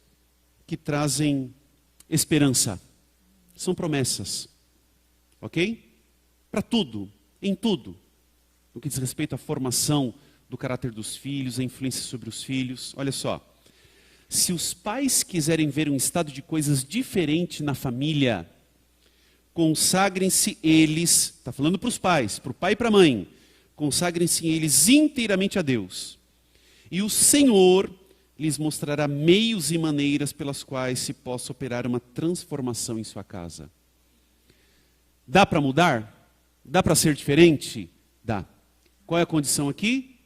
que trazem esperança. São promessas. Ok? Para tudo, em tudo. No que diz respeito à formação do caráter dos filhos, a influência sobre os filhos. Olha só, se os pais quiserem ver um estado de coisas diferente na família, consagrem-se eles, está falando para os pais, para o pai e para a mãe, consagrem-se eles inteiramente a Deus. E o Senhor lhes mostrará meios e maneiras pelas quais se possa operar uma transformação em sua casa. Dá para mudar? Dá para ser diferente? Dá. Qual é a condição aqui?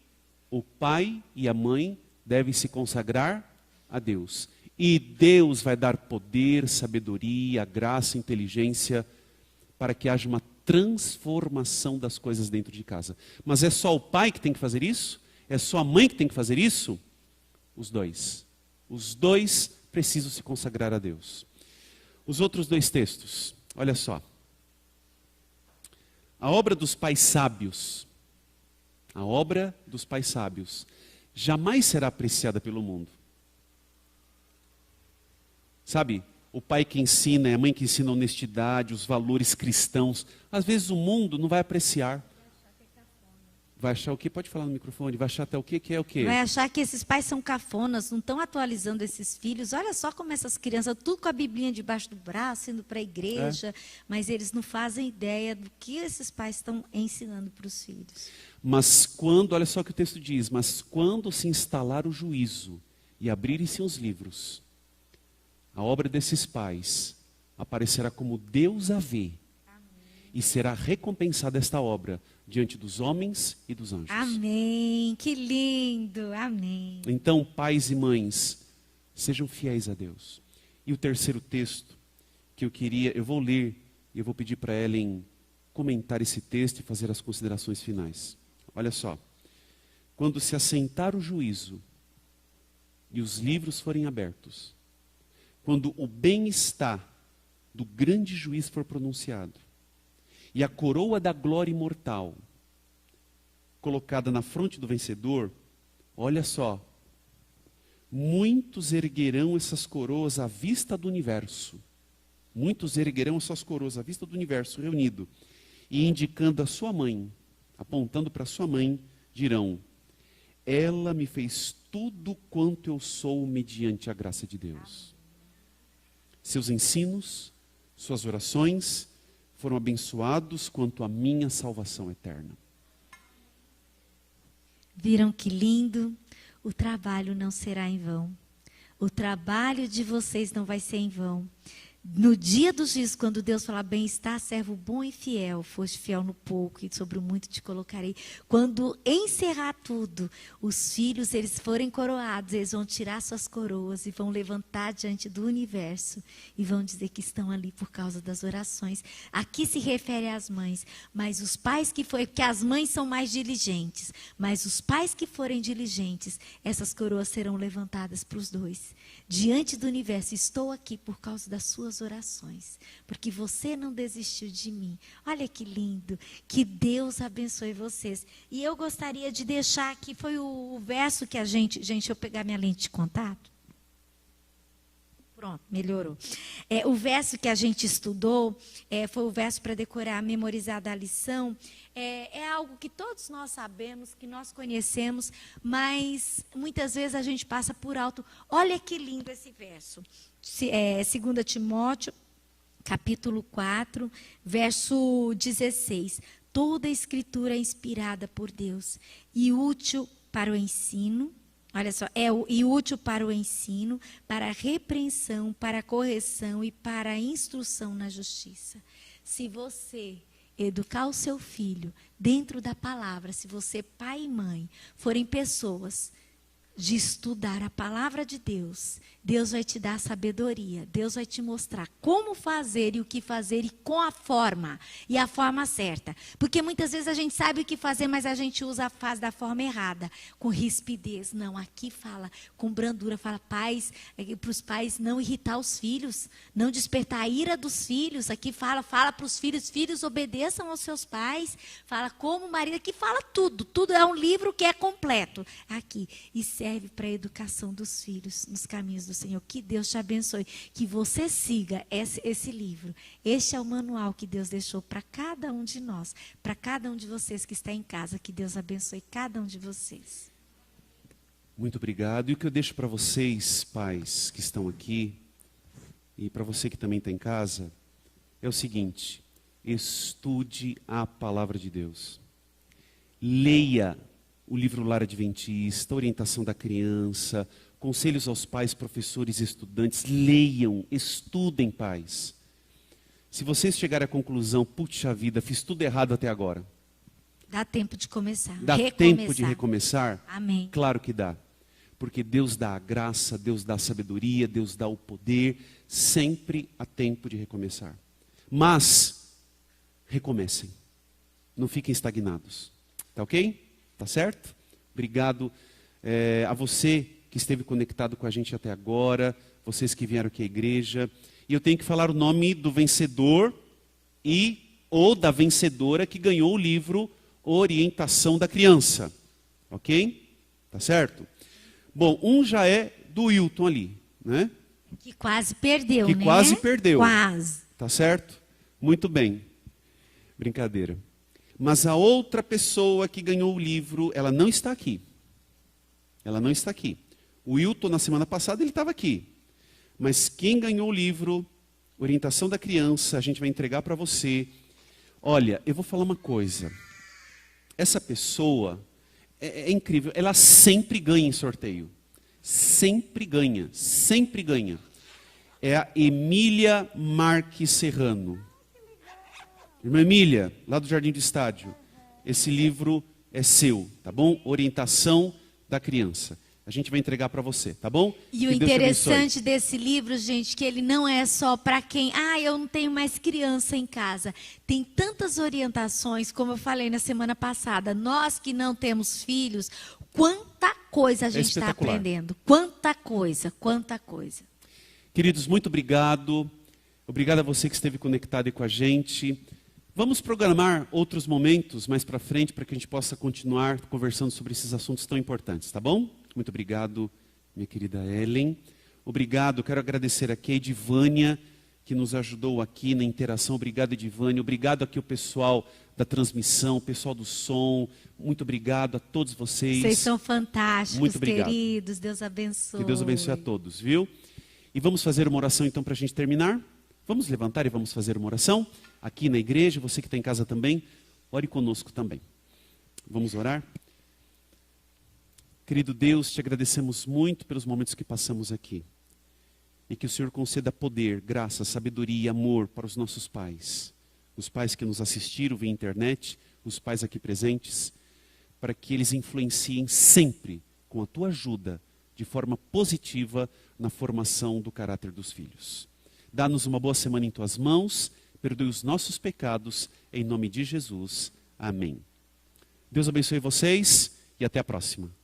O pai e a mãe devem se consagrar a Deus. E Deus vai dar poder, sabedoria, graça, inteligência, para que haja uma transformação das coisas dentro de casa. Mas é só o pai que tem que fazer isso? É só a mãe que tem que fazer isso? Os dois. Os dois precisam se consagrar a Deus. Os outros 2 textos, olha só. A obra dos pais sábios, jamais será apreciada pelo mundo. Sabe, o pai que ensina, a mãe que ensina a honestidade, os valores cristãos, às vezes o mundo não vai apreciar. Vai achar o quê? Pode falar no microfone. Vai achar até o quê? Que é o quê? Vai achar que esses pais são cafonas, não estão atualizando esses filhos. Olha só como essas crianças, tudo com a Biblinha debaixo do braço, indo para a igreja, mas eles não fazem ideia do que esses pais estão ensinando para os filhos. Mas quando, olha só o que o texto diz, mas quando se instalar o juízo e abrirem-se os livros, a obra desses pais aparecerá como Deus a vê. E será recompensada esta obra diante dos homens e dos anjos. Amém. Que lindo. Amém. Então, pais e mães, sejam fiéis a Deus. E o terceiro texto que eu vou ler e eu vou pedir para Ellen comentar esse texto e fazer as considerações finais. Olha só. Quando se assentar o juízo e os livros forem abertos, quando o bem-estar do grande juiz for pronunciado, e a coroa da glória imortal colocada na fronte do vencedor, olha só, muitos erguerão essas coroas à vista do universo. Muitos erguerão essas coroas à vista do universo reunido e indicando a sua mãe, apontando para sua mãe, dirão: ela me fez tudo quanto eu sou mediante a graça de Deus. Seus ensinos, suas orações foram abençoados quanto à minha salvação eterna. Viram que lindo? O trabalho não será em vão. O trabalho de vocês não vai ser em vão. No dia do juízo, quando Deus falar, bem está, servo bom e fiel, foste fiel no pouco e sobre o muito te colocarei. Quando encerrar tudo, os filhos, eles forem coroados, eles vão tirar suas coroas e vão levantar diante do universo e vão dizer que estão ali por causa das orações. Aqui se refere às mães, mas os pais porque as mães são mais diligentes, mas os pais que forem diligentes, essas coroas serão levantadas para os dois. Diante do universo, estou aqui por causa das suas orações, porque você não desistiu de mim. Olha que lindo, que Deus abençoe vocês. E eu gostaria de deixar aqui, foi o verso que gente, deixa eu pegar minha lente de contato. Pronto, melhorou. O verso que a gente estudou, foi o verso para decorar, memorizar da lição. É algo que todos nós sabemos, que nós conhecemos, mas muitas vezes a gente passa por alto. Olha que lindo esse verso. 2 Timóteo, capítulo 4, verso 16. Toda a escritura é inspirada por Deus e útil para o ensino. Olha só, e útil para o ensino, para a repreensão, para a correção e para a instrução na justiça. Se você educar o seu filho dentro da palavra, se você, pai e mãe, forem pessoas de estudar a palavra de Deus, Deus vai te dar sabedoria, Deus vai te mostrar como fazer e o que fazer e com a forma, e a forma certa. Porque muitas vezes a gente sabe o que fazer, mas a gente faz da forma errada, com rispidez. Não, aqui fala com brandura, fala pais, para os pais não irritar os filhos, não despertar a ira dos filhos. Aqui fala para os filhos, filhos obedeçam aos seus pais, fala como marido, aqui fala tudo é um livro que é completo. Aqui, e serve para a educação dos filhos nos caminhos do Senhor. Que Deus te abençoe, que você siga esse livro. Este é o manual que Deus deixou para cada um de nós, para cada um de vocês que está em casa. Que Deus abençoe cada um de vocês. Muito obrigado. E o que eu deixo para vocês, pais que estão aqui, e para você que também está em casa, é o seguinte: estude a palavra de Deus. Leia o livro Lar Adventista, Orientação da Criança, conselhos aos pais, professores e estudantes. Leiam, estudem, pais. Se vocês chegarem à conclusão, puxa vida, fiz tudo errado até agora. Dá tempo de começar. Dá tempo de recomeçar? Amém. Claro que dá. Porque Deus dá a graça, Deus dá a sabedoria, Deus dá o poder. Sempre há tempo de recomeçar. Mas, recomecem. Não fiquem estagnados. Tá ok? Tá certo? Obrigado a você que esteve conectado com a gente até agora, vocês que vieram aqui à igreja. E eu tenho que falar o nome do vencedor ou da vencedora que ganhou o livro Orientação da Criança. Ok? Tá certo? Bom, um já é do Wilton ali, né? Que quase perdeu, né? Que quase perdeu. Quase. Tá certo? Muito bem. Brincadeira. Mas a outra pessoa que ganhou o livro, ela não está aqui. Ela não está aqui. O Wilton, na semana passada, ele estava aqui. Mas quem ganhou o livro, Orientação da Criança, a gente vai entregar para você. Olha, eu vou falar uma coisa. Essa pessoa é incrível. Ela sempre ganha em sorteio. Sempre ganha. Sempre ganha. É a Emília Marques Serrano. Irmã Emília, lá do Jardim do Estádio. Esse livro é seu, tá bom? Orientação da Criança. A gente vai entregar para você, tá bom? E o interessante desse livro, gente, que ele não é só para quem... eu não tenho mais criança em casa. Tem tantas orientações, como eu falei na semana passada. Nós que não temos filhos, quanta coisa a gente está aprendendo. Quanta coisa, quanta coisa. Queridos, muito obrigado. Obrigado a você que esteve conectado aí com a gente. Vamos programar outros momentos mais para frente para que a gente possa continuar conversando sobre esses assuntos tão importantes, tá bom? Muito obrigado, minha querida Ellen. Obrigado, quero agradecer aqui a Edivânia, que nos ajudou aqui na interação. Obrigado, Edivânia. Obrigado aqui o pessoal da transmissão, o pessoal do som. Muito obrigado a todos vocês. Vocês são fantásticos, muito obrigado. Queridos. Deus abençoe. Que Deus abençoe a todos, viu? E vamos fazer uma oração então para a gente terminar? Vamos levantar e vamos fazer uma oração? Aqui na igreja, você que está em casa também, ore conosco também. Vamos orar? Querido Deus, te agradecemos muito pelos momentos que passamos aqui. E que o Senhor conceda poder, graça, sabedoria e amor para os nossos pais. Os pais que nos assistiram via internet, os pais aqui presentes, para que eles influenciem sempre, com a tua ajuda, de forma positiva, na formação do caráter dos filhos. Dá-nos uma boa semana em tuas mãos, perdoe os nossos pecados, em nome de Jesus. Amém. Deus abençoe vocês e até a próxima.